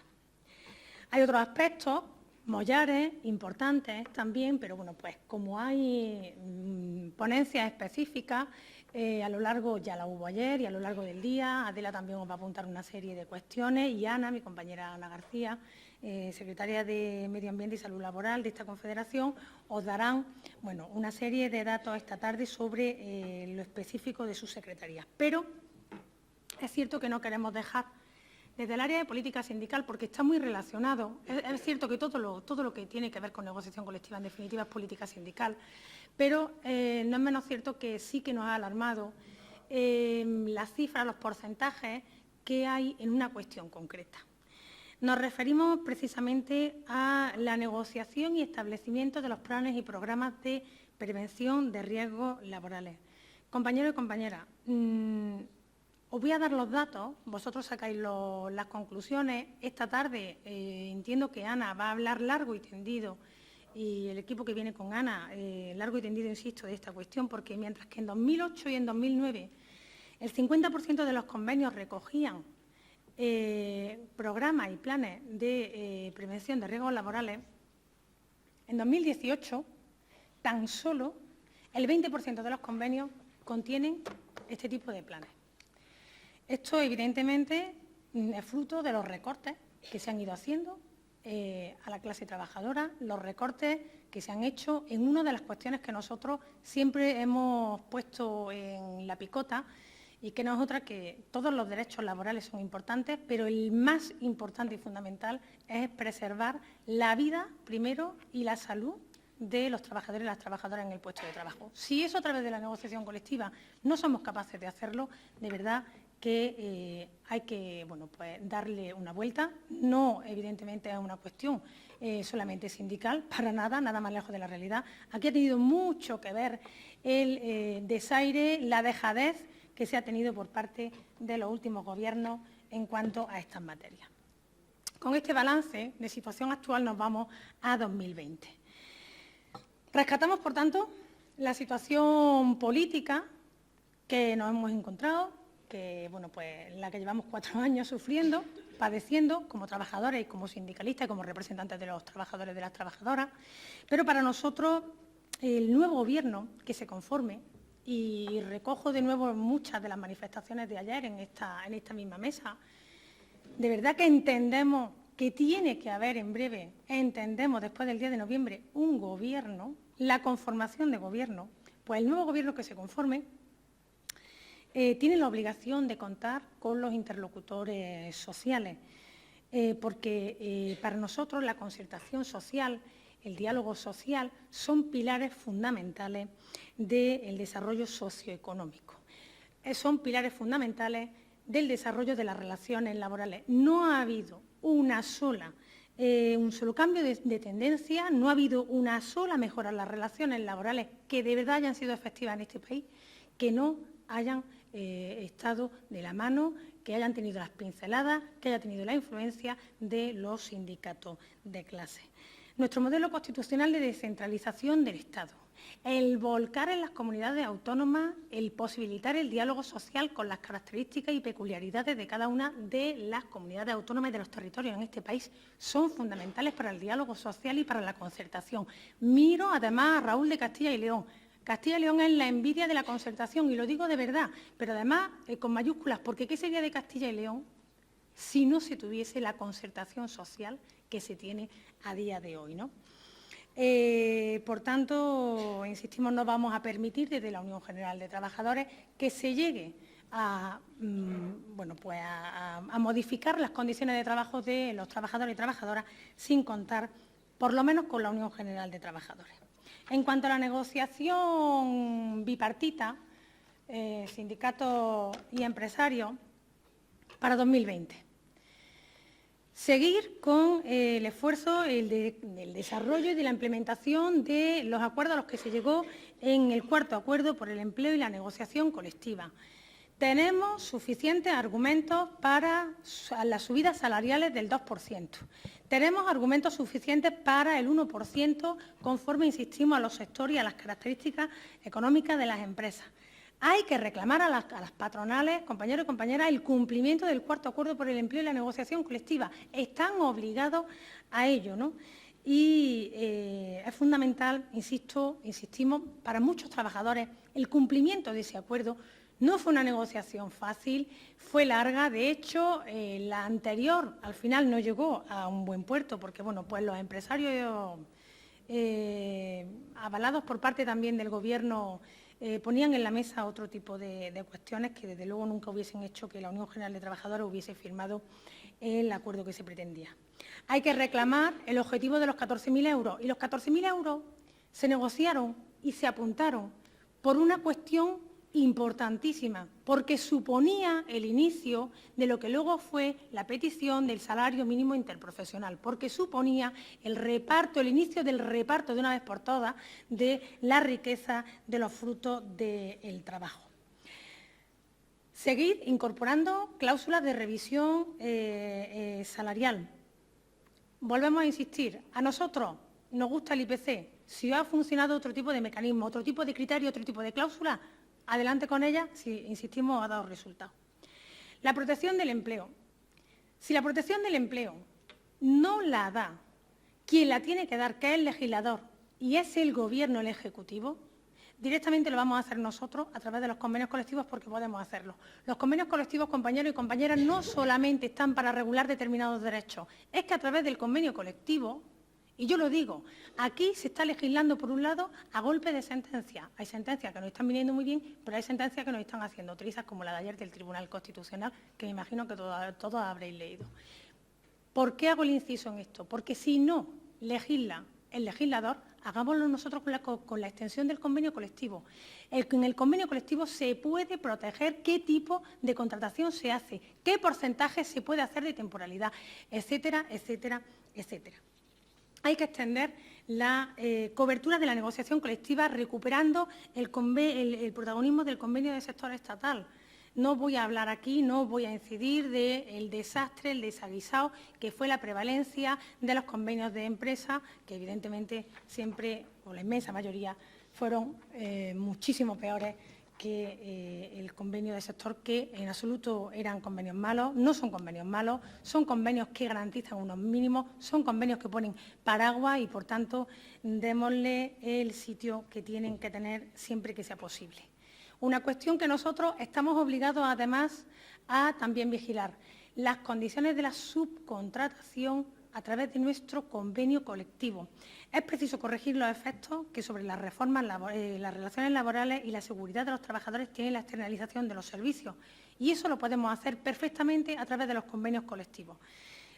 Hay otros aspectos, mollares, importantes también, pero bueno, pues como hay ponencias específicas, a lo largo, ya la hubo ayer y a lo largo del día, Adela también os va a apuntar una serie de cuestiones, y Ana, mi compañera Ana García, secretaria de Medio Ambiente y Salud Laboral de esta confederación, os darán una serie de datos esta tarde sobre lo específico de sus secretarías. Pero es cierto que no queremos dejar desde el área de política sindical, porque está muy relacionado. Es cierto que todo lo que tiene que ver con negociación colectiva, en definitiva, es política sindical, pero no es menos cierto que sí que nos ha alarmado las cifras, los porcentajes que hay en una cuestión concreta. Nos referimos precisamente a la negociación y establecimiento de los planes y programas de prevención de riesgos laborales. Compañeros y compañeras, os voy a dar los datos, vosotros sacáis las conclusiones. Esta tarde entiendo que Ana va a hablar largo y tendido, y el equipo que viene con Ana, largo y tendido, insisto, de esta cuestión, porque mientras que en 2008 y en 2009 el 50% de los convenios recogían programas y planes de prevención de riesgos laborales, en 2018 tan solo el 20% de los convenios contienen este tipo de planes. Esto, evidentemente, es fruto de los recortes que se han ido haciendo a la clase trabajadora, los recortes que se han hecho en una de las cuestiones que nosotros siempre hemos puesto en la picota y que no es otra que todos los derechos laborales son importantes, pero el más importante y fundamental es preservar la vida primero y la salud de los trabajadores y las trabajadoras en el puesto de trabajo. Si eso a través de la negociación colectiva no somos capaces de hacerlo, de verdad que hay que darle una vuelta. No, evidentemente, es una cuestión solamente sindical, para nada, nada más lejos de la realidad. Aquí ha tenido mucho que ver el desaire, la dejadez que se ha tenido por parte de los últimos gobiernos en cuanto a estas materias. Con este balance de situación actual nos vamos a 2020. Rescatamos, por tanto, la situación política que nos hemos encontrado, la que llevamos 4 años sufriendo, padeciendo como trabajadores y como sindicalistas y como representantes de los trabajadores y de las trabajadoras. Pero para nosotros el nuevo Gobierno que se conforme, y recojo de nuevo muchas de las manifestaciones de ayer en esta misma mesa, de verdad que entendemos que tiene que haber en breve, entendemos después del 10 de noviembre, un Gobierno, la conformación de Gobierno, pues el nuevo Gobierno que se conforme tiene la obligación de contar con los interlocutores sociales, porque para nosotros la concertación social, el diálogo social, son pilares fundamentales del desarrollo socioeconómico. Son pilares fundamentales del desarrollo de las relaciones laborales. No ha habido un solo cambio de tendencia, no ha habido una sola mejora en las relaciones laborales que de verdad hayan sido efectivas en este país, que no hayan estado de la mano, que hayan tenido las pinceladas, que haya tenido la influencia de los sindicatos de clase. Nuestro modelo constitucional de descentralización del Estado, el volcar en las comunidades autónomas, el posibilitar el diálogo social con las características y peculiaridades de cada una de las comunidades autónomas y de los territorios en este país son fundamentales para el diálogo social y para la concertación. Miro además a Raúl de Castilla y León. Castilla y León es la envidia de la concertación, y lo digo de verdad, pero además con mayúsculas, porque ¿qué sería de Castilla y León si no se tuviese la concertación social que se tiene a día de hoy, ¿no? Por tanto, insistimos, no vamos a permitir desde la Unión General de Trabajadores que se llegue a modificar las condiciones de trabajo de los trabajadores y trabajadoras sin contar, por lo menos, con la Unión General de Trabajadores. En cuanto a la negociación bipartita, sindicatos y empresarios, para 2020. Seguir con el esfuerzo del desarrollo y de la implementación de los acuerdos a los que se llegó en el cuarto acuerdo por el empleo y la negociación colectiva. Tenemos suficientes argumentos para las subidas salariales del 2%. Tenemos argumentos suficientes para el 1%, conforme, insistimos, a los sectores y a las características económicas de las empresas. Hay que reclamar a las patronales, compañeros y compañeras, el cumplimiento del cuarto acuerdo por el empleo y la negociación colectiva. Están obligados a ello, ¿no? Y es fundamental, insistimos, para muchos trabajadores el cumplimiento de ese acuerdo. No fue una negociación fácil, fue larga. De hecho, la anterior al final no llegó a un buen puerto porque los empresarios avalados por parte también del Gobierno ponían en la mesa otro tipo de cuestiones que desde luego nunca hubiesen hecho que la Unión General de Trabajadores hubiese firmado el acuerdo que se pretendía. Hay que reclamar el objetivo de los 14.000 euros y los 14.000 euros se negociaron y se apuntaron por una cuestión importantísima, porque suponía el inicio de lo que luego fue la petición del salario mínimo interprofesional, porque suponía el inicio del reparto de una vez por todas de la riqueza de los frutos del trabajo. Seguir incorporando cláusulas de revisión salarial. Volvemos a insistir, a nosotros nos gusta el IPC. Si ha funcionado otro tipo de mecanismo, otro tipo de criterio, otro tipo de cláusula, adelante con ella, si insistimos, ha dado resultados. La protección del empleo. Si la protección del empleo no la da quien la tiene que dar, que es el legislador, y es el Gobierno, el Ejecutivo, directamente lo vamos a hacer nosotros a través de los convenios colectivos porque podemos hacerlo. Los convenios colectivos, compañeros y compañeras, no solamente están para regular determinados derechos, es que a través del convenio colectivo, y yo lo digo, aquí se está legislando por un lado a golpe de sentencia. Hay sentencias que nos están viniendo muy bien, pero hay sentencias que nos están haciendo trizas, como la de ayer del Tribunal Constitucional, que me imagino que todos habréis leído. ¿Por qué hago el inciso en esto? Porque si no legisla el legislador, hagámoslo nosotros con la extensión del convenio colectivo. En el convenio colectivo se puede proteger qué tipo de contratación se hace, qué porcentaje se puede hacer de temporalidad, etcétera, etcétera, etcétera. Hay que extender la cobertura de la negociación colectiva recuperando el protagonismo del convenio de sector estatal. No voy a hablar aquí, no voy a incidir del desastre, el desaguisado que fue la prevalencia de los convenios de empresa, que evidentemente siempre, o la inmensa mayoría, fueron muchísimo peores que el convenio de sector, que en absoluto eran convenios malos. No son convenios malos, son convenios que garantizan unos mínimos, son convenios que ponen paraguas y, por tanto, démosle el sitio que tienen que tener siempre que sea posible. Una cuestión que nosotros estamos obligados, además, a también vigilar: las condiciones de la subcontratación a través de nuestro convenio colectivo. Es preciso corregir los efectos que sobre las reformas, las relaciones laborales y la seguridad de los trabajadores tiene la externalización de los servicios, y eso lo podemos hacer perfectamente a través de los convenios colectivos.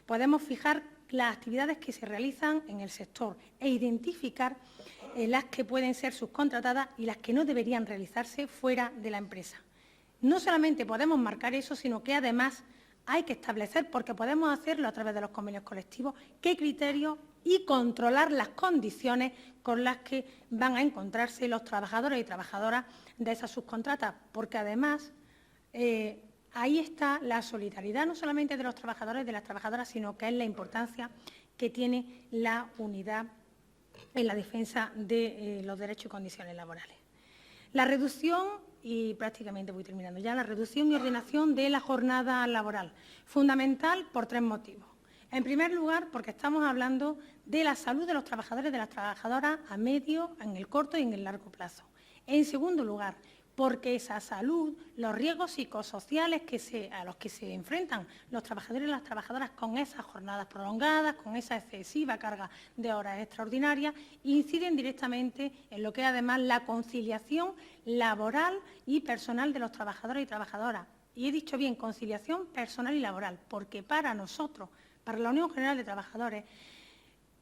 Podemos fijar las actividades que se realizan en el sector e identificar las que pueden ser subcontratadas y las que no deberían realizarse fuera de la empresa. No solamente podemos marcar eso, sino que además hay que establecer, porque podemos hacerlo a través de los convenios colectivos, qué criterios y controlar las condiciones con las que van a encontrarse los trabajadores y trabajadoras de esas subcontratas, porque además ahí está la solidaridad no solamente de los trabajadores y de las trabajadoras, sino que es la importancia que tiene la unidad en la defensa de los derechos y condiciones laborales. La reducción, y prácticamente voy terminando ya, la reducción y ordenación de la jornada laboral, fundamental por tres motivos. En primer lugar, porque estamos hablando de la salud de los trabajadores y de las trabajadoras a medio, en el corto y en el largo plazo. En segundo lugar, porque esa salud, los riesgos psicosociales a los que se enfrentan los trabajadores y las trabajadoras con esas jornadas prolongadas, con esa excesiva carga de horas extraordinarias, inciden directamente en lo que es además la conciliación laboral y personal de los trabajadores y trabajadoras. Y he dicho bien, conciliación personal y laboral, porque para nosotros, para la Unión General de Trabajadores,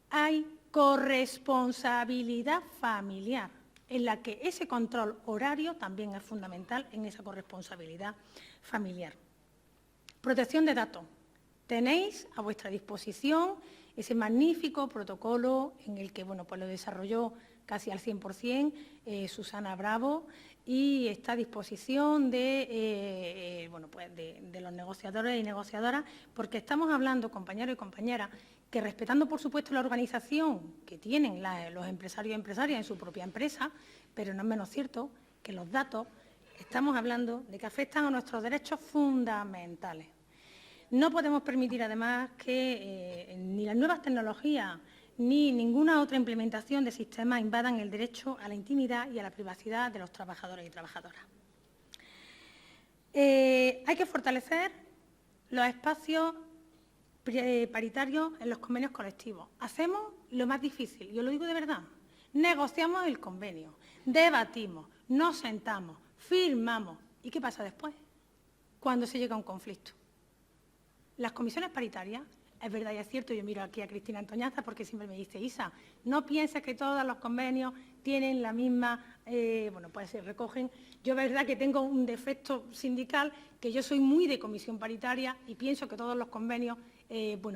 hay corresponsabilidad familiar, en la que ese control horario también es fundamental en esa corresponsabilidad familiar. Protección de datos. Tenéis a vuestra disposición ese magnífico protocolo en el que pues lo desarrolló casi al 100% Susana Bravo, y está a disposición de los negociadores y negociadoras, porque estamos hablando, compañeros y compañeras, que respetando, por supuesto, la organización que tienen los empresarios y empresarias en su propia empresa, pero no es menos cierto que los datos, estamos hablando de que afectan a nuestros derechos fundamentales. No podemos permitir, además, que ni las nuevas tecnologías ni ninguna otra implementación de sistemas invadan el derecho a la intimidad y a la privacidad de los trabajadores y trabajadoras. Hay que fortalecer los espacios paritarios en los convenios colectivos. Hacemos lo más difícil, yo lo digo de verdad. Negociamos el convenio, debatimos, nos sentamos, firmamos. ¿Y qué pasa después? Cuando se llega a un conflicto. Las comisiones paritarias, es verdad y es cierto, yo miro aquí a Cristina Antoñaza porque siempre me dice: Isa, no pienses que todos los convenios tienen la misma, pues se recogen. Yo es verdad que tengo un defecto sindical, que yo soy muy de comisión paritaria y pienso que todos los convenios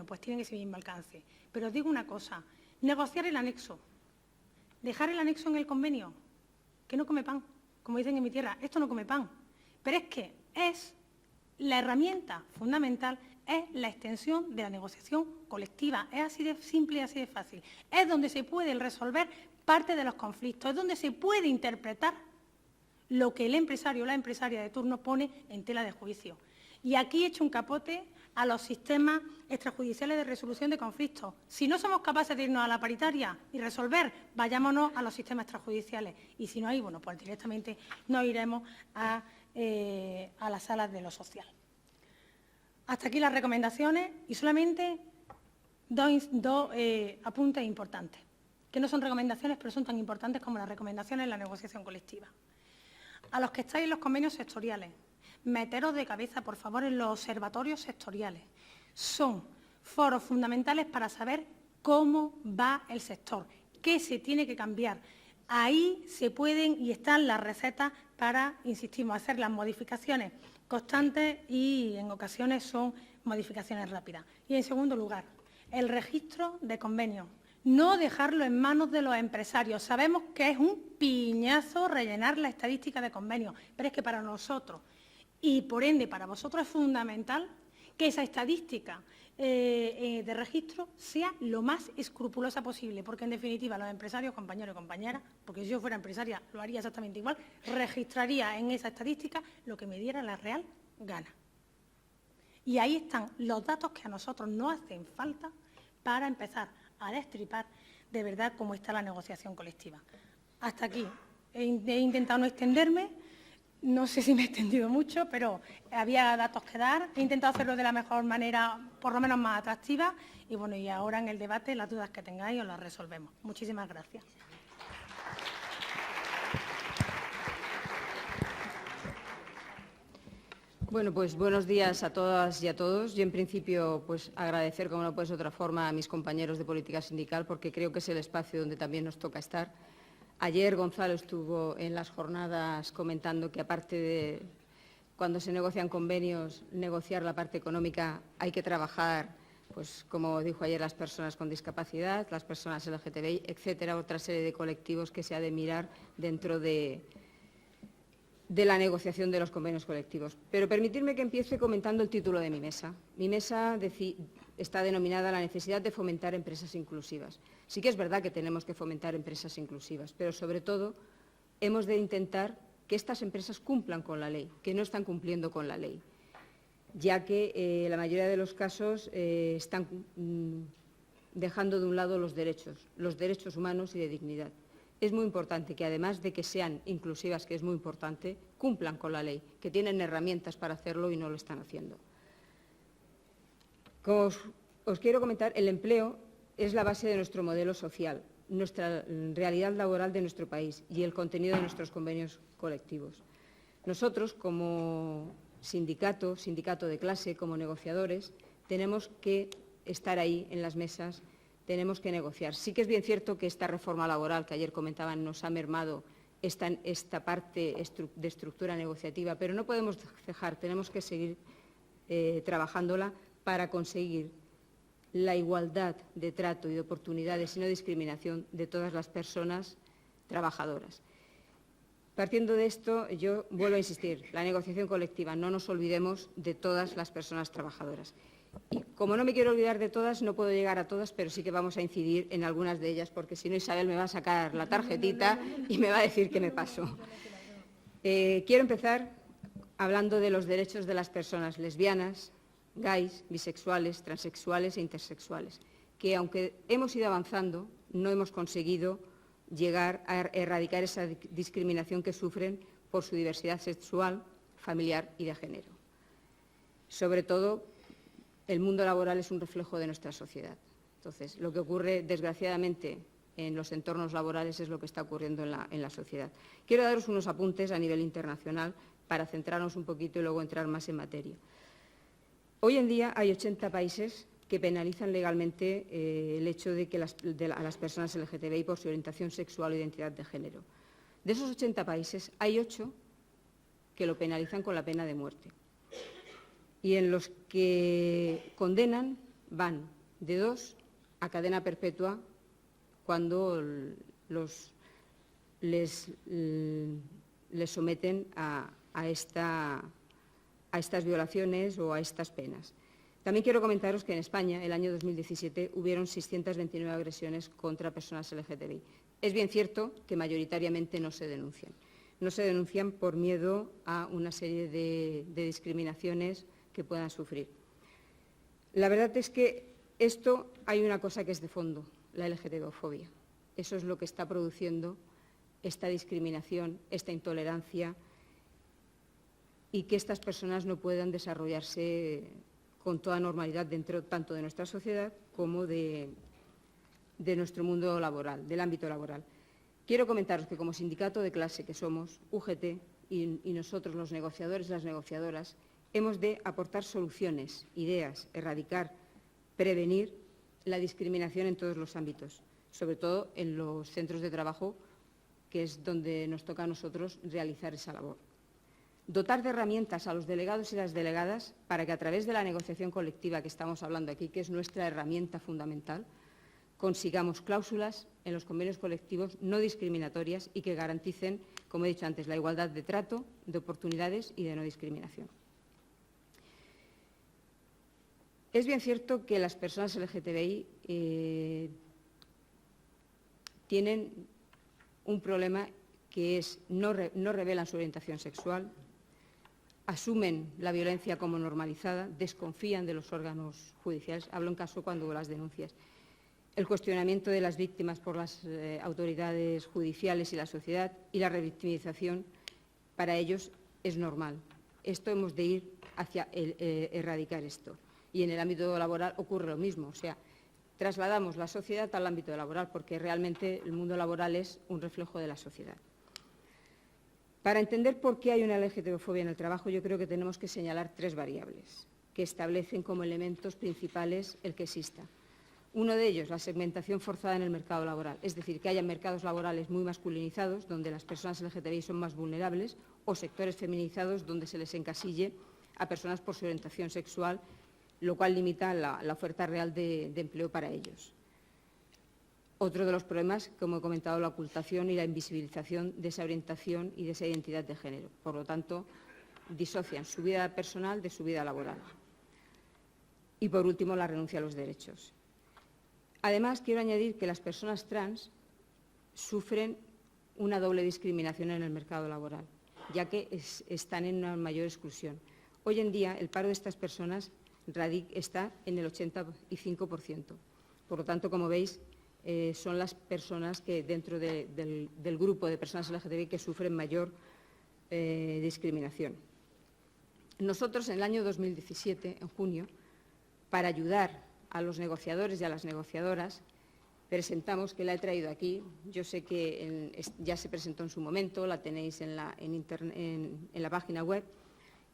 pues tienen ese mismo alcance. Pero os digo una cosa: negociar el anexo, dejar el anexo en el convenio, que no come pan, como dicen en mi tierra, esto no come pan. Pero es que es la herramienta fundamental, es la extensión de la negociación colectiva. Es así de simple y así de fácil. Es donde se puede resolver parte de los conflictos, es donde se puede interpretar lo que el empresario o la empresaria de turno pone en tela de juicio. Y aquí he hecho un capote a los sistemas extrajudiciales de resolución de conflictos. Si no somos capaces de irnos a la paritaria y resolver, vayámonos a los sistemas extrajudiciales. Y si no hay, bueno, pues directamente no iremos a las salas de lo social. Hasta aquí las recomendaciones y solamente dos apuntes importantes, que no son recomendaciones, pero son tan importantes como las recomendaciones en la negociación colectiva. A los que estáis en los convenios sectoriales, meteros de cabeza, por favor, en los observatorios sectoriales. Son foros fundamentales para saber cómo va el sector, qué se tiene que cambiar. Ahí se pueden y están las recetas para, insistimos, hacer las modificaciones constantes y en ocasiones son modificaciones rápidas. Y en segundo lugar, el registro de convenios. No dejarlo en manos de los empresarios. Sabemos que es un piñazo rellenar la estadística de convenios, pero es que para nosotros y por ende para vosotros es fundamental que esa estadística de registro sea lo más escrupulosa posible, porque en definitiva los empresarios, compañeros y compañeras, porque si yo fuera empresaria lo haría exactamente igual, registraría en esa estadística lo que me diera la real gana. Y ahí están los datos que a nosotros no hacen falta para empezar a destripar de verdad cómo está la negociación colectiva. Hasta aquí. He intentado no extenderme, no sé si me he extendido mucho, pero había datos que dar. He intentado hacerlo de la mejor manera, por lo menos más atractiva, y bueno, y ahora en el debate las dudas que tengáis os las resolvemos. Muchísimas gracias. Bueno, pues buenos días a todas y a todos. Yo, en principio, pues agradecer, como no puede ser de otra forma, a mis compañeros de política sindical, porque creo que es el espacio donde también nos toca estar. Ayer Gonzalo estuvo en las jornadas comentando que, aparte de cuando se negocian convenios, negociar la parte económica, hay que trabajar, pues como dijo ayer, las personas con discapacidad, las personas LGTBI, etcétera, otra serie de colectivos que se ha de mirar dentro de la negociación de los convenios colectivos. Pero permitidme que empiece comentando el título de mi mesa. Mi mesa está denominada la necesidad de fomentar empresas inclusivas. Sí que es verdad que tenemos que fomentar empresas inclusivas, pero sobre todo hemos de intentar que estas empresas cumplan con la ley, que no están cumpliendo con la ley, ya que la mayoría de los casos están dejando de un lado los derechos humanos y de dignidad. Es muy importante que, además de que sean inclusivas, que es muy importante, cumplan con la ley, que tienen herramientas para hacerlo y no lo están haciendo. Como os quiero comentar, el empleo es la base de nuestro modelo social, nuestra realidad laboral de nuestro país y el contenido de nuestros convenios colectivos. Nosotros, como sindicato de clase, como negociadores, tenemos que estar ahí en las mesas, tenemos que negociar. Sí que es bien cierto que esta reforma laboral que ayer comentaban nos ha mermado esta parte de estructura negociativa, pero no podemos cejar, tenemos que seguir trabajándola para conseguir la igualdad de trato y de oportunidades y no discriminación de todas las personas trabajadoras. Partiendo de esto, yo vuelvo a insistir, la negociación colectiva, no nos olvidemos de todas las personas trabajadoras. Y como no me quiero olvidar de todas, no puedo llegar a todas, pero sí que vamos a incidir en algunas de ellas, porque si no Isabel me va a sacar la tarjetita y me va a decir que me paso. Quiero empezar hablando de los derechos de las personas lesbianas, gays, bisexuales, transexuales e intersexuales, que aunque hemos ido avanzando, no hemos conseguido llegar a erradicar esa discriminación que sufren por su diversidad sexual, familiar y de género. Sobre todo, el mundo laboral es un reflejo de nuestra sociedad. Entonces, lo que ocurre, desgraciadamente, en los entornos laborales es lo que está ocurriendo en la sociedad. Quiero daros unos apuntes a nivel internacional para centrarnos un poquito y luego entrar más en materia. Hoy en día hay 80 países que penalizan legalmente el hecho de que a las personas LGTBI por su orientación sexual o identidad de género. De esos 80 países, hay 8 que lo penalizan con la pena de muerte. Y en los que condenan van de 2 a cadena perpetua cuando les someten a estas violaciones o a estas penas. También quiero comentaros que en España, el año 2017, hubieron 629 agresiones contra personas LGTBI. Es bien cierto que mayoritariamente no se denuncian. No se denuncian por miedo a una serie de discriminaciones que puedan sufrir. La verdad es que esto hay una cosa que es de fondo, la LGTB-fobia. Eso es lo que está produciendo esta discriminación, esta intolerancia y que estas personas no puedan desarrollarse con toda normalidad dentro tanto de nuestra sociedad como de nuestro mundo laboral, del ámbito laboral. Quiero comentaros que como sindicato de clase que somos, UGT, y nosotros los negociadores y las negociadoras, hemos de aportar soluciones, ideas, erradicar, prevenir la discriminación en todos los ámbitos, sobre todo en los centros de trabajo, que es donde nos toca a nosotros realizar esa labor. Dotar de herramientas a los delegados y las delegadas para que a través de la negociación colectiva que estamos hablando aquí, que es nuestra herramienta fundamental, consigamos cláusulas en los convenios colectivos no discriminatorias y que garanticen, como he dicho antes, la igualdad de trato, de oportunidades y de no discriminación. Es bien cierto que las personas LGTBI tienen un problema que es no revelan su orientación sexual, asumen la violencia como normalizada, desconfían de los órganos judiciales, hablo en caso cuando las denuncias. El cuestionamiento de las víctimas por las autoridades judiciales y la sociedad y la revictimización para ellos es normal. Esto hemos de ir hacia erradicar esto. Y en el ámbito laboral ocurre lo mismo, o sea, trasladamos la sociedad al ámbito laboral porque realmente el mundo laboral es un reflejo de la sociedad. Para entender por qué hay una LGTB-fobia en el trabajo, yo creo que tenemos que señalar 3 variables que establecen como elementos principales el que exista. Uno de ellos, la segmentación forzada en el mercado laboral, es decir, que haya mercados laborales muy masculinizados, donde las personas LGTBI son más vulnerables, o sectores feminizados, donde se les encasille a personas por su orientación sexual, lo cual limita la oferta real de empleo para ellos. Otro de los problemas, como he comentado, la ocultación y la invisibilización de esa orientación y de esa identidad de género. Por lo tanto, disocian su vida personal de su vida laboral. Y, por último, la renuncia a los derechos. Además, quiero añadir que las personas trans sufren una doble discriminación en el mercado laboral, ya que están en una mayor exclusión. Hoy en día, el paro de estas personas está en el 85%. Por lo tanto, como veis, son las personas que dentro del grupo de personas LGTBI que sufren mayor discriminación. Nosotros, en el año 2017, en junio, para ayudar a los negociadores y a las negociadoras, presentamos, que la he traído aquí, yo sé que ya se presentó en su momento, la tenéis en la página web.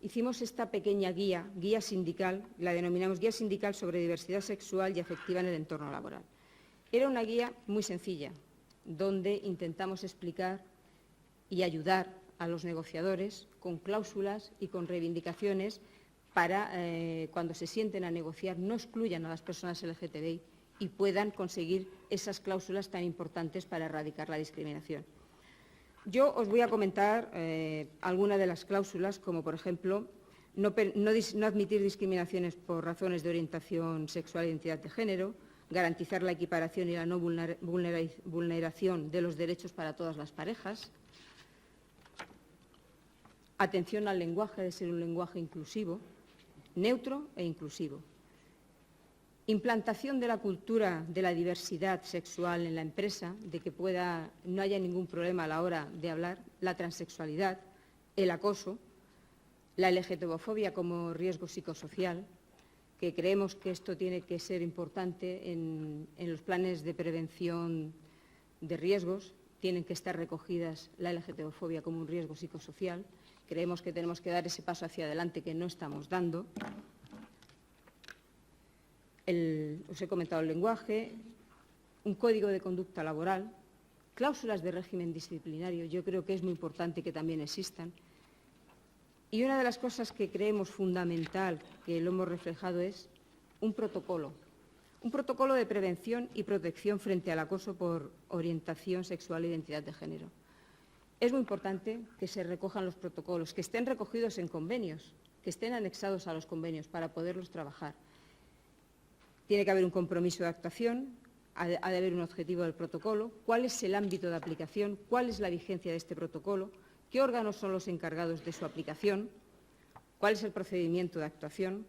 Hicimos esta pequeña guía sindical, la denominamos Guía Sindical sobre Diversidad Sexual y Afectiva en el Entorno Laboral. Era una guía muy sencilla, donde intentamos explicar y ayudar a los negociadores con cláusulas y con reivindicaciones para, cuando se sienten a negociar, no excluyan a las personas LGTBI y puedan conseguir esas cláusulas tan importantes para erradicar la discriminación. Yo os voy a comentar algunas de las cláusulas, como por ejemplo, no admitir discriminaciones por razones de orientación sexual e identidad de género, garantizar la equiparación y la no vulneración de los derechos para todas las parejas, atención al lenguaje, de ser un lenguaje inclusivo, neutro e inclusivo. Implantación de la cultura de la diversidad sexual en la empresa, de que no haya ningún problema a la hora de hablar, la transexualidad, el acoso, la LGTB-fobia como riesgo psicosocial, que creemos que esto tiene que ser importante en los planes de prevención de riesgos, tienen que estar recogidas la LGTB-fobia como un riesgo psicosocial. Creemos que tenemos que dar ese paso hacia adelante que no estamos dando. Os he comentado el lenguaje, un código de conducta laboral, cláusulas de régimen disciplinario, yo creo que es muy importante que también existan. Y una de las cosas que creemos fundamental, que lo hemos reflejado, es un protocolo de prevención y protección frente al acoso por orientación sexual e identidad de género. Es muy importante que se recojan los protocolos, que estén recogidos en convenios, que estén anexados a los convenios para poderlos trabajar. Tiene que haber un compromiso de actuación, ha de haber un objetivo del protocolo, cuál es el ámbito de aplicación, cuál es la vigencia de este protocolo, qué órganos son los encargados de su aplicación, cuál es el procedimiento de actuación.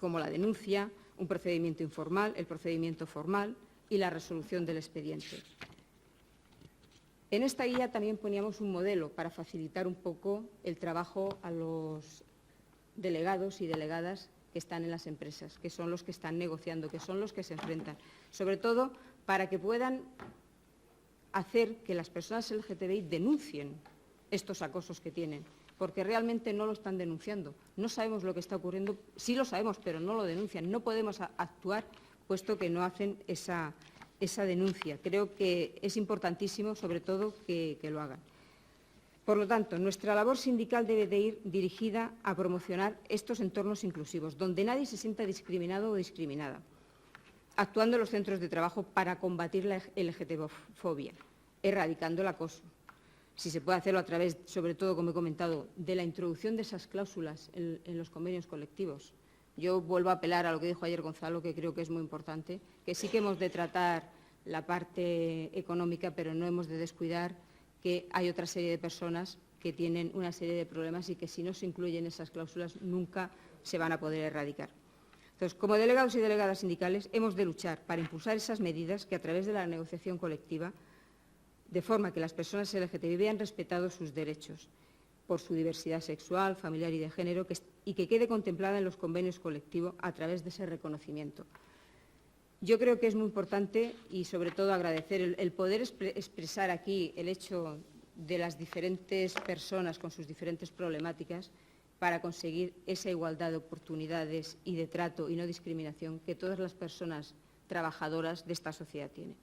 como la denuncia, un procedimiento informal, el procedimiento formal y la resolución del expediente. En esta guía también poníamos un modelo para facilitar un poco el trabajo a los delegados y delegadas que están en las empresas, que son los que están negociando, que son los que se enfrentan, sobre todo para que puedan hacer que las personas LGTBI denuncien estos acosos que tienen, porque realmente no lo están denunciando. No sabemos lo que está ocurriendo, sí lo sabemos, pero no lo denuncian. No podemos actuar puesto que no hacen esa denuncia. Creo que es importantísimo, sobre todo, que lo hagan. Por lo tanto, nuestra labor sindical debe de ir dirigida a promocionar estos entornos inclusivos, donde nadie se sienta discriminado o discriminada, actuando en los centros de trabajo para combatir la LGTB-fobia, erradicando el acoso. Si se puede hacerlo a través, sobre todo, como he comentado, de la introducción de esas cláusulas en los convenios colectivos. Yo vuelvo a apelar a lo que dijo ayer Gonzalo, que creo que es muy importante, que sí que hemos de tratar la parte económica, pero no hemos de descuidar que hay otra serie de personas que tienen una serie de problemas y que si no se incluyen esas cláusulas nunca se van a poder erradicar. Entonces, como delegados y delegadas sindicales, hemos de luchar para impulsar esas medidas que a través de la negociación colectiva, de forma que las personas LGTBI vean respetados sus derechos por su diversidad sexual, familiar y de género, y que quede contemplada en los convenios colectivos a través de ese reconocimiento. Yo creo que es muy importante y, sobre todo, agradecer el poder expresar aquí el hecho de las diferentes personas con sus diferentes problemáticas para conseguir esa igualdad de oportunidades y de trato y no discriminación que todas las personas trabajadoras de esta sociedad tienen.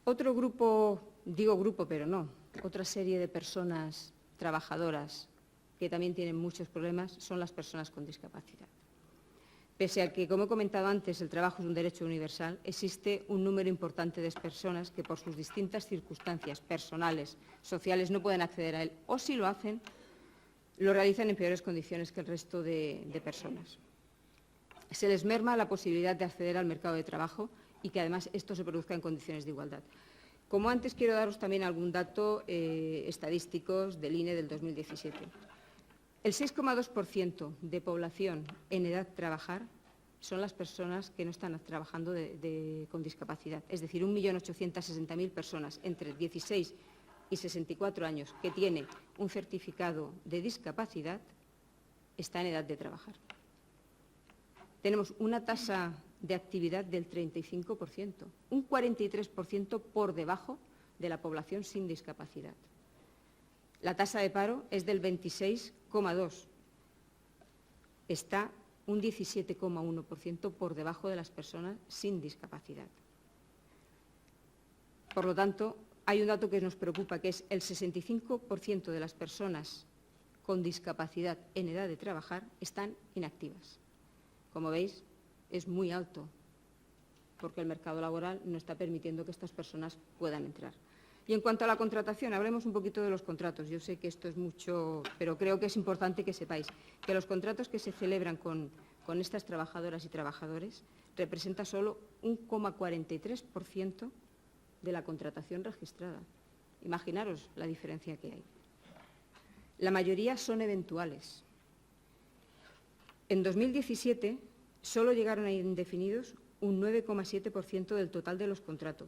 Otro grupo, digo grupo, pero no, otra serie de personas trabajadoras que también tienen muchos problemas son las personas con discapacidad. Pese a que, como he comentado antes, el trabajo es un derecho universal, existe un número importante de personas que por sus distintas circunstancias personales, sociales, no pueden acceder a él, o si lo hacen, lo realizan en peores condiciones que el resto de personas. Se les merma la posibilidad de acceder al mercado de trabajo y que además esto se produzca en condiciones de igualdad. Como antes, quiero daros también algún dato estadísticos del INE del 2017. El 6,2% de población en edad de trabajar son las personas que no están trabajando con discapacidad. Es decir, 1.860.000 personas entre 16 y 64 años que tienen un certificado de discapacidad está en edad de trabajar. Tenemos una tasa de actividad del 35%, un 43% por debajo de la población sin discapacidad. La tasa de paro es del 26,2%, está un 17,1% por debajo de las personas sin discapacidad. Por lo tanto, hay un dato que nos preocupa, que es el 65% de las personas con discapacidad en edad de trabajar están inactivas. Como veis, es muy alto, porque el mercado laboral no está permitiendo que estas personas puedan entrar. Y en cuanto a la contratación, hablemos un poquito de los contratos. Yo sé que esto es mucho, pero creo que es importante que sepáis que los contratos que se celebran con estas trabajadoras y trabajadores representa solo un 0,43% de la contratación registrada. Imaginaros la diferencia que hay. La mayoría son eventuales. En 2017 solo llegaron a indefinidos un 9,7% del total de los contratos,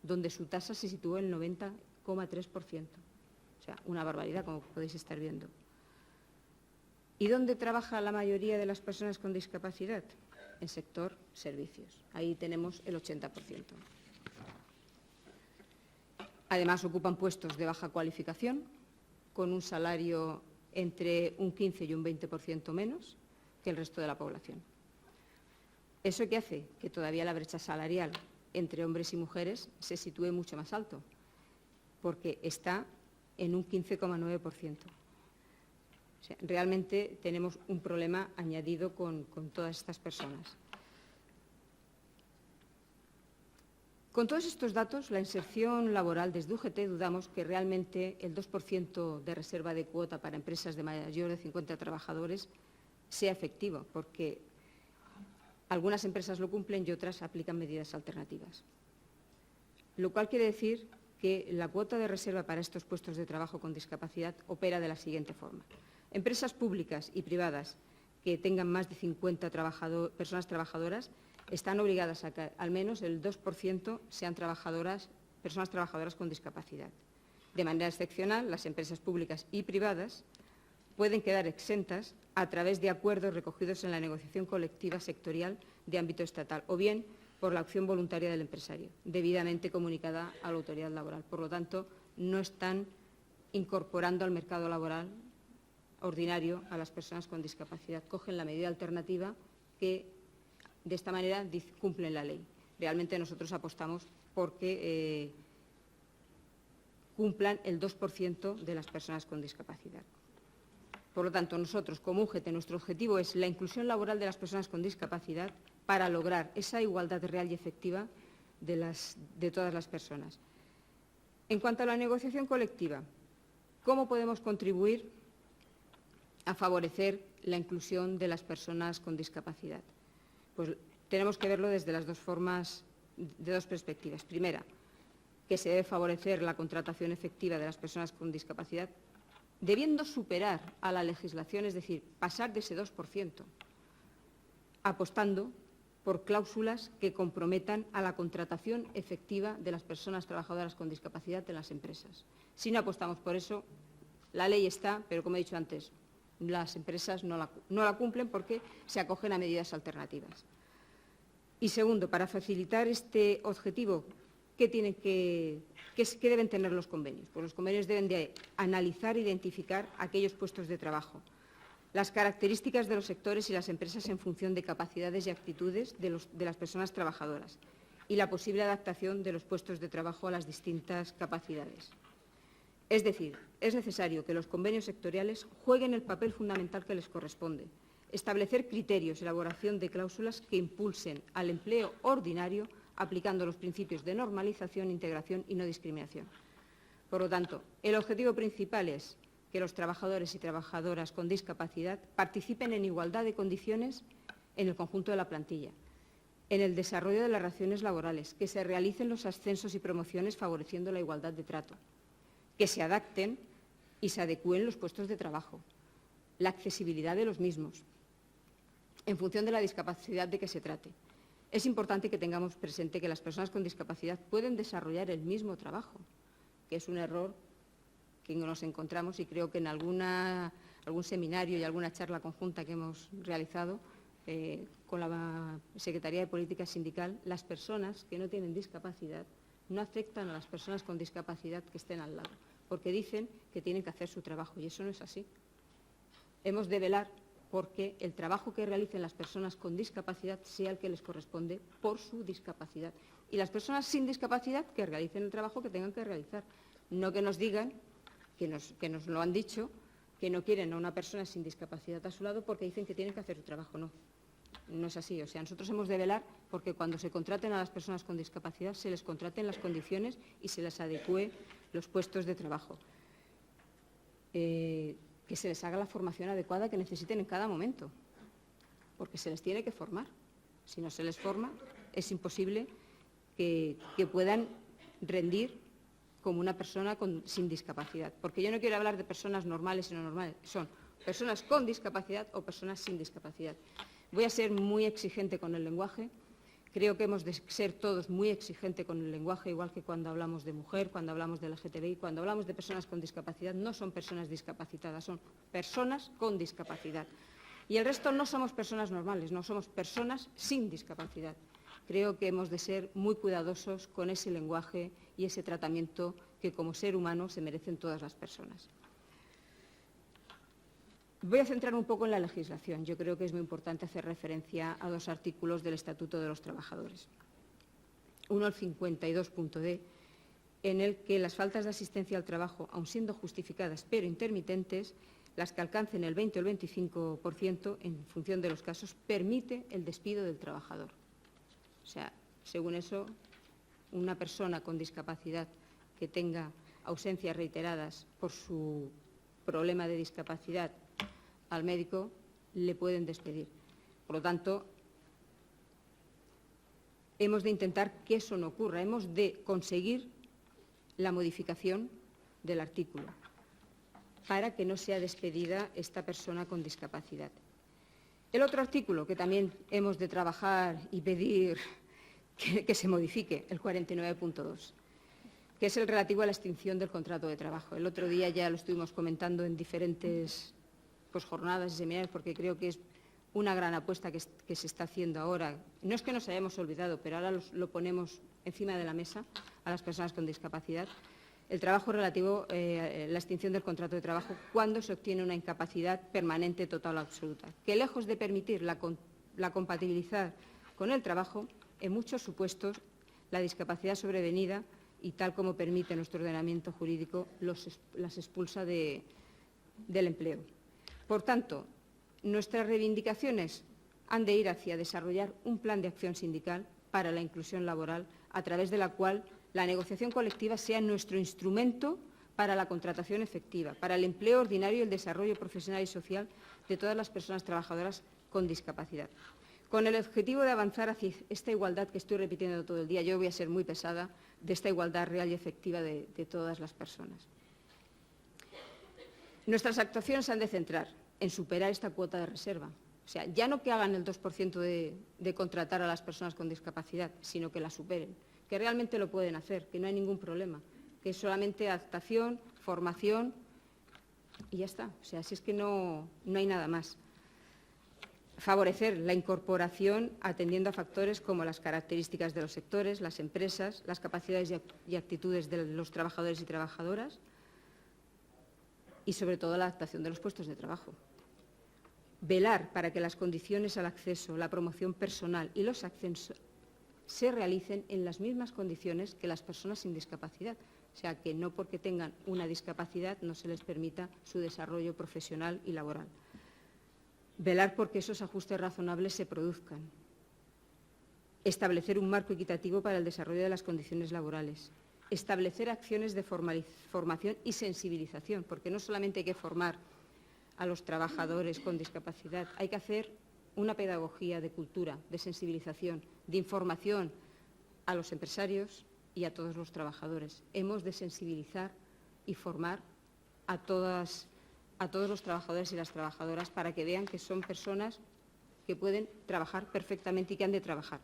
donde su tasa se situó en el 90,3%. O sea, una barbaridad, como podéis estar viendo. ¿Y dónde trabaja la mayoría de las personas con discapacidad? En sector servicios. Ahí tenemos el 80%. Además, ocupan puestos de baja cualificación, con un salario entre un 15 y un 20% menos que el resto de la población. ¿Eso qué hace? Que todavía la brecha salarial entre hombres y mujeres se sitúe mucho más alto, porque está en un 15,9%. O sea, realmente tenemos un problema añadido con todas estas personas. Con todos estos datos, la inserción laboral desde UGT dudamos que realmente el 2% de reserva de cuota para empresas de mayor de 50 trabajadores sea efectivo, porque algunas empresas lo cumplen y otras aplican medidas alternativas. Lo cual quiere decir que la cuota de reserva para estos puestos de trabajo con discapacidad opera de la siguiente forma. Empresas públicas y privadas que tengan más de 50 personas trabajadoras están obligadas a que al menos el 2% sean personas trabajadoras con discapacidad. De manera excepcional, las empresas públicas y privadas pueden quedar exentas a través de acuerdos recogidos en la negociación colectiva sectorial de ámbito estatal o bien por la acción voluntaria del empresario, debidamente comunicada a la autoridad laboral. Por lo tanto, no están incorporando al mercado laboral ordinario a las personas con discapacidad. Cogen la medida alternativa que, de esta manera, cumplen la ley. Realmente nosotros apostamos porque cumplan el 2% de las personas con discapacidad. Por lo tanto, nosotros, como UGT, nuestro objetivo es la inclusión laboral de las personas con discapacidad para lograr esa igualdad real y efectiva de todas las personas. En cuanto a la negociación colectiva, ¿cómo podemos contribuir a favorecer la inclusión de las personas con discapacidad? Pues tenemos que verlo desde las dos formas, de dos perspectivas. Primera, que se debe favorecer la contratación efectiva de las personas con discapacidad, debiendo superar a la legislación, es decir, pasar de ese 2%, apostando por cláusulas que comprometan a la contratación efectiva de las personas trabajadoras con discapacidad en las empresas. Si no apostamos por eso, la ley está, pero como he dicho antes, las empresas no la cumplen porque se acogen a medidas alternativas. Y segundo, para facilitar este objetivo, ¿qué deben tener los convenios? Pues los convenios deben de analizar e identificar aquellos puestos de trabajo, las características de los sectores y las empresas en función de capacidades y actitudes de las personas trabajadoras y la posible adaptación de los puestos de trabajo a las distintas capacidades. Es decir, es necesario que los convenios sectoriales jueguen el papel fundamental que les corresponde, establecer criterios, elaboración de cláusulas que impulsen al empleo ordinario aplicando los principios de normalización, integración y no discriminación. Por lo tanto, el objetivo principal es que los trabajadores y trabajadoras con discapacidad participen en igualdad de condiciones en el conjunto de la plantilla, en el desarrollo de las relaciones laborales, que se realicen los ascensos y promociones favoreciendo la igualdad de trato, que se adapten y se adecúen los puestos de trabajo, la accesibilidad de los mismos, en función de la discapacidad de que se trate. Es importante que tengamos presente que las personas con discapacidad pueden desarrollar el mismo trabajo, que es un error que nos encontramos y creo que en algún seminario y alguna charla conjunta que hemos realizado con la Secretaría de Política Sindical, las personas que no tienen discapacidad no afectan a las personas con discapacidad que estén al lado, porque dicen que tienen que hacer su trabajo y eso no es así. Hemos de velar porque el trabajo que realicen las personas con discapacidad sea el que les corresponde por su discapacidad. Y las personas sin discapacidad que realicen el trabajo que tengan que realizar. No que nos digan, que nos lo han dicho, que no quieren a una persona sin discapacidad a su lado porque dicen que tienen que hacer su trabajo. No, no es así. O sea, nosotros hemos de velar porque cuando se contraten a las personas con discapacidad se les contraten las condiciones y se les adecúe los puestos de trabajo. Que se les haga la formación adecuada que necesiten en cada momento, porque se les tiene que formar. Si no se les forma, es imposible que puedan rendir como una persona sin discapacidad. Porque yo no quiero hablar de personas normales y no normales, son personas con discapacidad o personas sin discapacidad. Voy a ser muy exigente con el lenguaje. Creo que hemos de ser todos muy exigentes con el lenguaje, igual que cuando hablamos de mujer, cuando hablamos de LGTBI, cuando hablamos de personas con discapacidad, no son personas discapacitadas, son personas con discapacidad. Y el resto no somos personas normales, no somos personas sin discapacidad. Creo que hemos de ser muy cuidadosos con ese lenguaje y ese tratamiento que como ser humano se merecen todas las personas. Voy a centrar un poco en la legislación. Yo creo que es muy importante hacer referencia a dos artículos del Estatuto de los Trabajadores. Uno, el 52.d, en el que las faltas de asistencia al trabajo, aun siendo justificadas pero intermitentes, las que alcancen el 20 o el 25% en función de los casos, permite el despido del trabajador. O sea, según eso, una persona con discapacidad que tenga ausencias reiteradas por su problema de discapacidad al médico, le pueden despedir. Por lo tanto, hemos de intentar que eso no ocurra, hemos de conseguir la modificación del artículo para que no sea despedida esta persona con discapacidad. El otro artículo que también hemos de trabajar y pedir que se modifique, el 49.2, que es el relativo a la extinción del contrato de trabajo. El otro día ya lo estuvimos comentando en diferentes jornadas y seminarios, porque creo que es una gran apuesta que se está haciendo ahora. No es que nos hayamos olvidado, pero ahora lo ponemos encima de la mesa a las personas con discapacidad. El trabajo relativo a la extinción del contrato de trabajo cuando se obtiene una incapacidad permanente, total o absoluta, que lejos de permitir la compatibilidad con el trabajo, en muchos supuestos la discapacidad sobrevenida y tal como permite nuestro ordenamiento jurídico, las expulsa del empleo. Por tanto, nuestras reivindicaciones han de ir hacia desarrollar un plan de acción sindical para la inclusión laboral, a través de la cual la negociación colectiva sea nuestro instrumento para la contratación efectiva, para el empleo ordinario y el desarrollo profesional y social de todas las personas trabajadoras con discapacidad. Con el objetivo de avanzar hacia esta igualdad que estoy repitiendo todo el día, yo voy a ser muy pesada, de esta igualdad real y efectiva de todas las personas. Nuestras actuaciones se han de centrar en superar esta cuota de reserva. O sea, ya no que hagan el 2% de contratar a las personas con discapacidad, sino que la superen, que realmente lo pueden hacer, que no hay ningún problema, que es solamente adaptación, formación y ya está. O sea, si es que no hay nada más. Favorecer la incorporación atendiendo a factores como las características de los sectores, las empresas, las capacidades y actitudes de los trabajadores y trabajadoras y, sobre todo, la adaptación de los puestos de trabajo. Velar para que las condiciones al acceso, la promoción personal y los ascensos se realicen en las mismas condiciones que las personas sin discapacidad. O sea, que no porque tengan una discapacidad no se les permita su desarrollo profesional y laboral. Velar porque esos ajustes razonables se produzcan. Establecer un marco equitativo para el desarrollo de las condiciones laborales. Establecer acciones de formación y sensibilización, porque no solamente hay que formar a los trabajadores con discapacidad, hay que hacer una pedagogía de cultura, de sensibilización, de información a los empresarios y a todos los trabajadores. Hemos de sensibilizar y formar a todos los trabajadores y las trabajadoras para que vean que son personas que pueden trabajar perfectamente y que han de trabajar.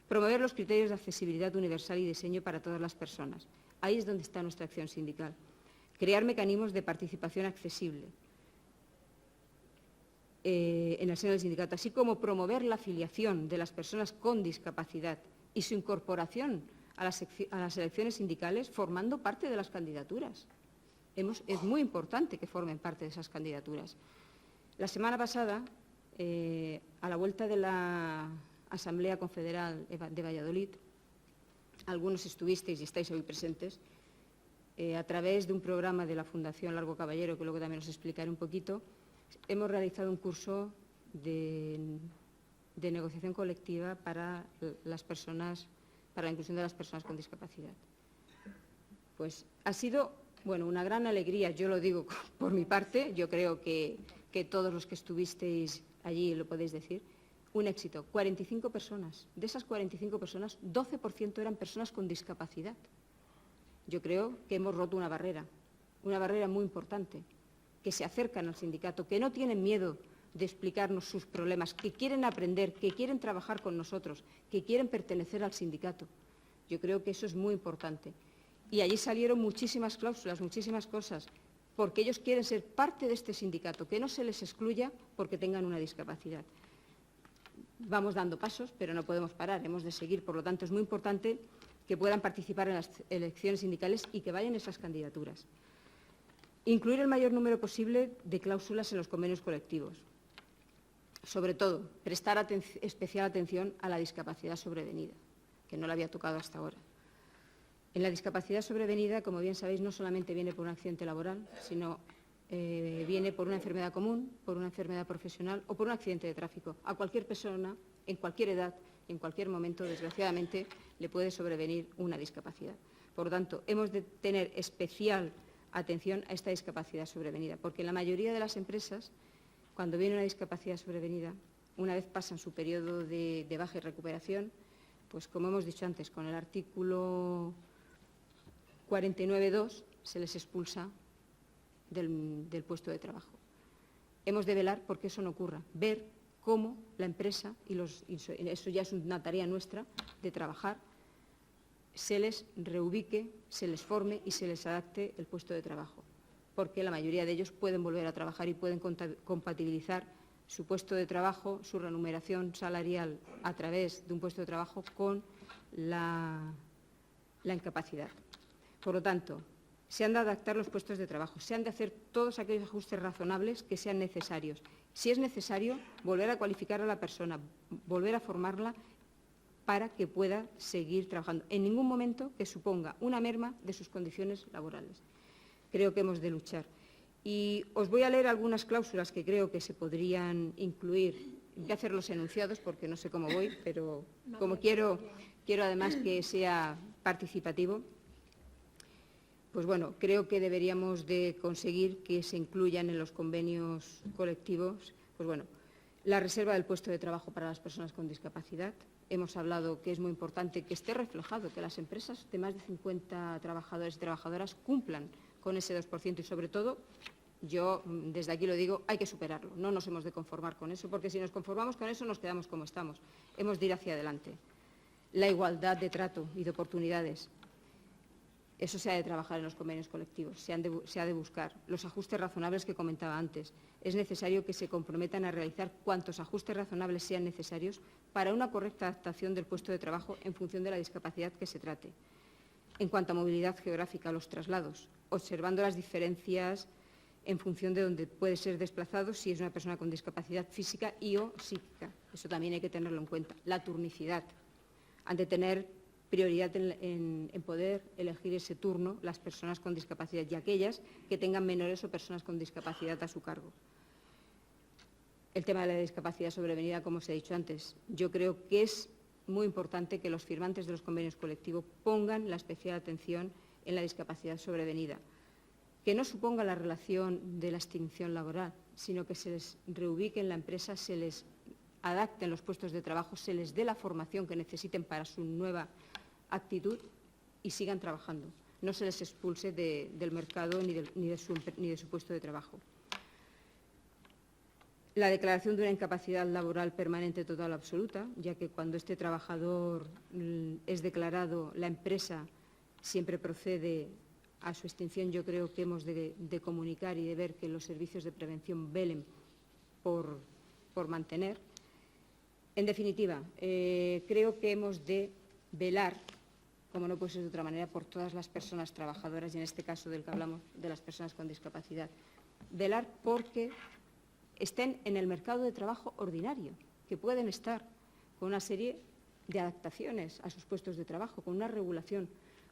Promover los criterios de accesibilidad universal y diseño para todas las personas. Ahí es donde está nuestra acción sindical. Crear mecanismos de participación accesible en el seno del sindicato, así como promover la afiliación de las personas con discapacidad y su incorporación a las elecciones sindicales formando parte de las candidaturas. Es muy importante que formen parte de esas candidaturas. La semana pasada, a la vuelta de la Asamblea Confederal de Valladolid, algunos estuvisteis y estáis hoy presentes, a través de un programa de la Fundación Largo Caballero, que luego también os explicaré un poquito, hemos realizado un curso de negociación colectiva para la inclusión de las personas con discapacidad. Pues ha sido, bueno, una gran alegría, yo lo digo por mi parte, yo creo que todos los que estuvisteis allí lo podéis decir, un éxito. 45 personas, de esas 45 personas, 12% eran personas con discapacidad. Yo creo que hemos roto una barrera muy importante, que se acercan al sindicato, que no tienen miedo de explicarnos sus problemas, que quieren aprender, que quieren trabajar con nosotros, que quieren pertenecer al sindicato. Yo creo que eso es muy importante. Y allí salieron muchísimas cláusulas, muchísimas cosas, porque ellos quieren ser parte de este sindicato, que no se les excluya porque tengan una discapacidad. Vamos dando pasos, pero no podemos parar, hemos de seguir. Por lo tanto, es muy importante que puedan participar en las elecciones sindicales y que vayan esas candidaturas. Incluir el mayor número posible de cláusulas en los convenios colectivos. Sobre todo, prestar especial atención a la discapacidad sobrevenida, que no la había tocado hasta ahora. En la discapacidad sobrevenida, como bien sabéis, no solamente viene por un accidente laboral, sino viene por una enfermedad común, por una enfermedad profesional o por un accidente de tráfico. A cualquier persona, en cualquier edad, en cualquier momento, desgraciadamente, le puede sobrevenir una discapacidad. Por lo tanto, hemos de tener especial atención a esta discapacidad sobrevenida, porque en la mayoría de las empresas, cuando viene una discapacidad sobrevenida, una vez pasan su periodo de baja y recuperación, pues como hemos dicho antes, con el artículo 49.2 se les expulsa del puesto de trabajo. Hemos de velar porque eso no ocurra, ver cómo la empresa, y eso ya es una tarea nuestra de trabajar, se les reubique, se les forme y se les adapte el puesto de trabajo, porque la mayoría de ellos pueden volver a trabajar y pueden compatibilizar su puesto de trabajo, su remuneración salarial a través de un puesto de trabajo con la incapacidad. Por lo tanto, se han de adaptar los puestos de trabajo, se han de hacer todos aquellos ajustes razonables que sean necesarios. Si es necesario, volver a cualificar a la persona, volver a formarla para que pueda seguir trabajando. En ningún momento que suponga una merma de sus condiciones laborales. Creo que hemos de luchar. Y os voy a leer algunas cláusulas que creo que se podrían incluir. Voy a hacer los enunciados porque no sé cómo voy, pero como quiero además que sea participativo, pues bueno, creo que deberíamos de conseguir que se incluyan en los convenios colectivos, pues bueno, la reserva del puesto de trabajo para las personas con discapacidad. Hemos hablado que es muy importante que esté reflejado, que las empresas de más de 50 trabajadores y trabajadoras cumplan con ese 2% y, sobre todo, yo desde aquí lo digo, hay que superarlo. No nos hemos de conformar con eso, porque si nos conformamos con eso nos quedamos como estamos. Hemos de ir hacia adelante. La igualdad de trato y de oportunidades. Eso se ha de trabajar en los convenios colectivos, se ha de buscar. Los ajustes razonables que comentaba antes. Es necesario que se comprometan a realizar cuantos ajustes razonables sean necesarios para una correcta adaptación del puesto de trabajo en función de la discapacidad que se trate. En cuanto a movilidad geográfica, los traslados, observando las diferencias en función de donde puede ser desplazado si es una persona con discapacidad física y o psíquica. Eso también hay que tenerlo en cuenta. La turnicidad. Han de tener prioridad en poder elegir ese turno las personas con discapacidad y aquellas que tengan menores o personas con discapacidad a su cargo. El tema de la discapacidad sobrevenida, como os he dicho antes, yo creo que es muy importante que los firmantes de los convenios colectivos pongan la especial atención en la discapacidad sobrevenida, que no suponga la relación de la extinción laboral, sino que se les reubique en la empresa, se les adapten los puestos de trabajo, se les dé la formación que necesiten para su nueva actitud y sigan trabajando. No se les expulse del mercado ni de su puesto de trabajo. La declaración de una incapacidad laboral permanente, total o absoluta, ya que cuando este trabajador es declarado, la empresa siempre procede a su extinción. Yo creo que hemos de comunicar y de ver que los servicios de prevención velen por mantener. En definitiva, creo que hemos de velar, como no puede ser de otra manera, por todas las personas trabajadoras, y en este caso del que hablamos, de las personas con discapacidad. Velar porque estén en el mercado de trabajo ordinario, que pueden estar con una serie de adaptaciones a sus puestos de trabajo, con una regulación,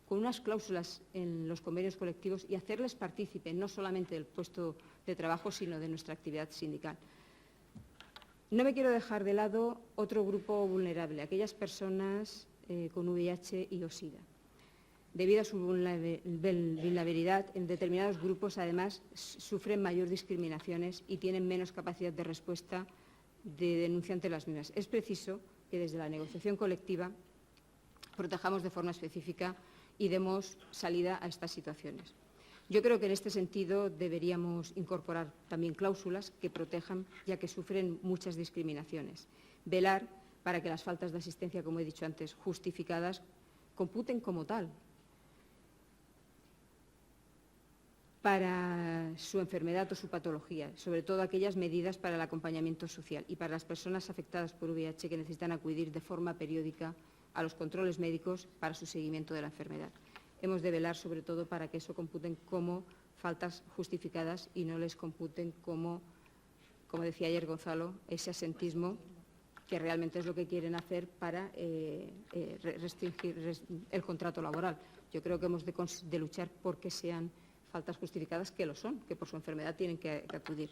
con unas cláusulas en los convenios colectivos y hacerles partícipe no solamente del puesto de trabajo, sino de nuestra actividad sindical. No me quiero dejar de lado otro grupo vulnerable, aquellas personas con VIH y o SIDA. Debido a su vulnerabilidad, en determinados grupos, además, sufren mayor discriminaciones y tienen menos capacidad de respuesta de denuncia ante las mismas. Es preciso que desde la negociación colectiva protejamos de forma específica y demos salida a estas situaciones. Yo creo que en este sentido deberíamos incorporar también cláusulas que protejan, ya que sufren muchas discriminaciones. Velar para que las faltas de asistencia, como he dicho antes, justificadas, computen como tal para su enfermedad o su patología, sobre todo aquellas medidas para el acompañamiento social y para las personas afectadas por VIH que necesitan acudir de forma periódica a los controles médicos para su seguimiento de la enfermedad. Hemos de velar sobre todo para que eso computen como faltas justificadas y no les computen como decía ayer Gonzalo, ese asentismo que realmente es lo que quieren hacer para restringir el contrato laboral. Yo creo que hemos de luchar porque sean faltas justificadas, que lo son, que por su enfermedad tienen que acudir.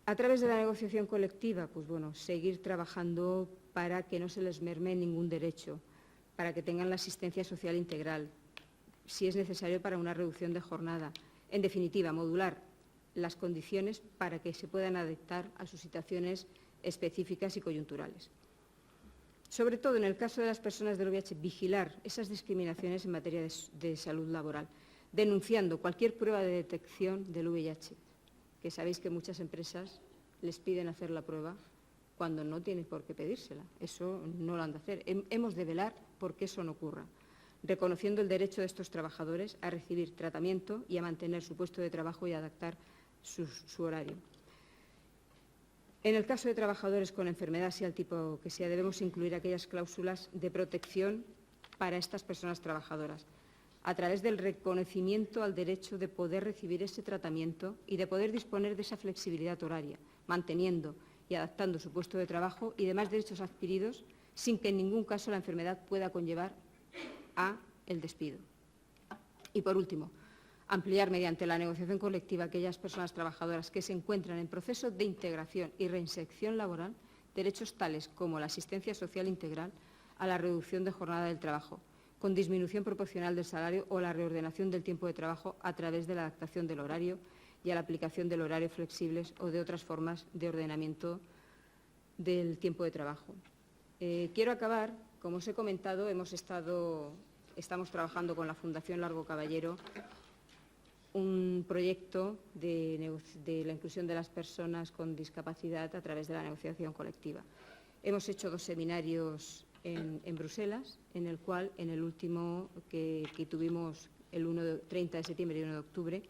A través de la negociación colectiva, pues bueno, seguir trabajando para que no se les merme ningún derecho, para que tengan la asistencia social integral, si es necesario para una reducción de jornada. En definitiva, modular las condiciones para que se puedan adaptar a sus situaciones específicas y coyunturales. Sobre todo, en el caso de las personas del VIH, vigilar esas discriminaciones en materia de salud laboral, denunciando cualquier prueba de detección del VIH, que sabéis que muchas empresas les piden hacer la prueba cuando no tienen por qué pedírsela. Eso no lo han de hacer. Hemos de velar por que eso no ocurra, reconociendo el derecho de estos trabajadores a recibir tratamiento y a mantener su puesto de trabajo y adaptar su horario. En el caso de trabajadores con enfermedad, sea el tipo que sea, debemos incluir aquellas cláusulas de protección para estas personas trabajadoras, a través del reconocimiento al derecho de poder recibir ese tratamiento y de poder disponer de esa flexibilidad horaria, manteniendo y adaptando su puesto de trabajo y demás derechos adquiridos, sin que en ningún caso la enfermedad pueda conllevar a el despido. Y, por último, ampliar mediante la negociación colectiva a aquellas personas trabajadoras que se encuentran en proceso de integración y reinserción laboral derechos tales como la asistencia social integral a la reducción de jornada del trabajo, con disminución proporcional del salario o la reordenación del tiempo de trabajo a través de la adaptación del horario y a la aplicación del horario flexibles o de otras formas de ordenamiento del tiempo de trabajo. Quiero acabar, como os he comentado, estamos trabajando con la Fundación Largo Caballero un proyecto de la inclusión de las personas con discapacidad a través de la negociación colectiva. Hemos hecho 2 seminarios en Bruselas, en el cual, en el último que tuvimos el 30 de septiembre y 1 de octubre,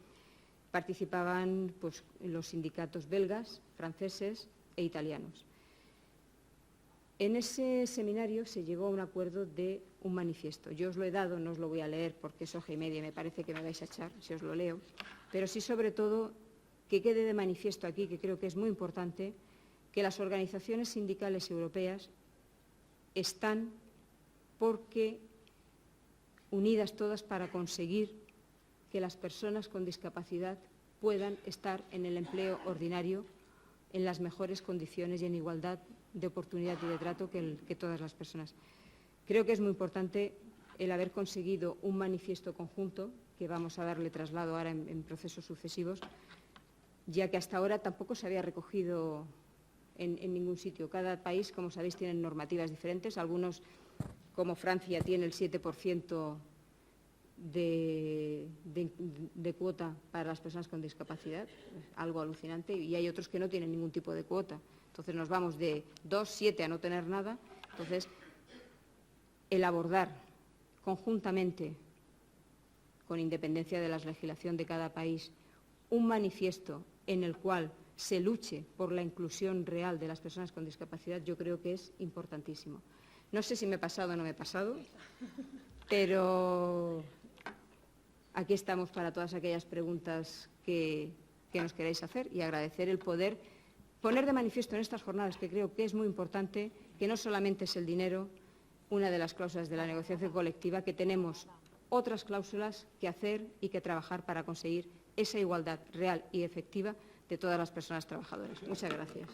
participaban pues, los sindicatos belgas, franceses e italianos. En ese seminario se llegó a un acuerdo de un manifiesto. Yo os lo he dado, no os lo voy a leer porque es hoja y media, me parece que me vais a echar si os lo leo, pero sí sobre todo que quede de manifiesto aquí, que creo que es muy importante, que las organizaciones sindicales europeas están unidas todas para conseguir que las personas con discapacidad puedan estar en el empleo ordinario en las mejores condiciones y en igualdad de oportunidad y de trato que todas las personas. Creo que es muy importante el haber conseguido un manifiesto conjunto, que vamos a darle traslado ahora en procesos sucesivos, ya que hasta ahora tampoco se había recogido en ningún sitio. Cada país, como sabéis, tiene normativas diferentes. Algunos, como Francia, tiene el 7% de cuota para las personas con discapacidad, algo alucinante, y hay otros que no tienen ningún tipo de cuota. Entonces nos vamos de 2, 7 a no tener nada. Entonces, el abordar conjuntamente, con independencia de la legislación de cada país, un manifiesto en el cual se luche por la inclusión real de las personas con discapacidad, yo creo que es importantísimo. No sé si me he pasado o no me he pasado, pero aquí estamos para todas aquellas preguntas que nos queráis hacer y agradecer el poder poner de manifiesto en estas jornadas, que creo que es muy importante, que no solamente es el dinero una de las cláusulas de la negociación colectiva, que tenemos otras cláusulas que hacer y que trabajar para conseguir esa igualdad real y efectiva de todas las personas trabajadoras. Muchas gracias.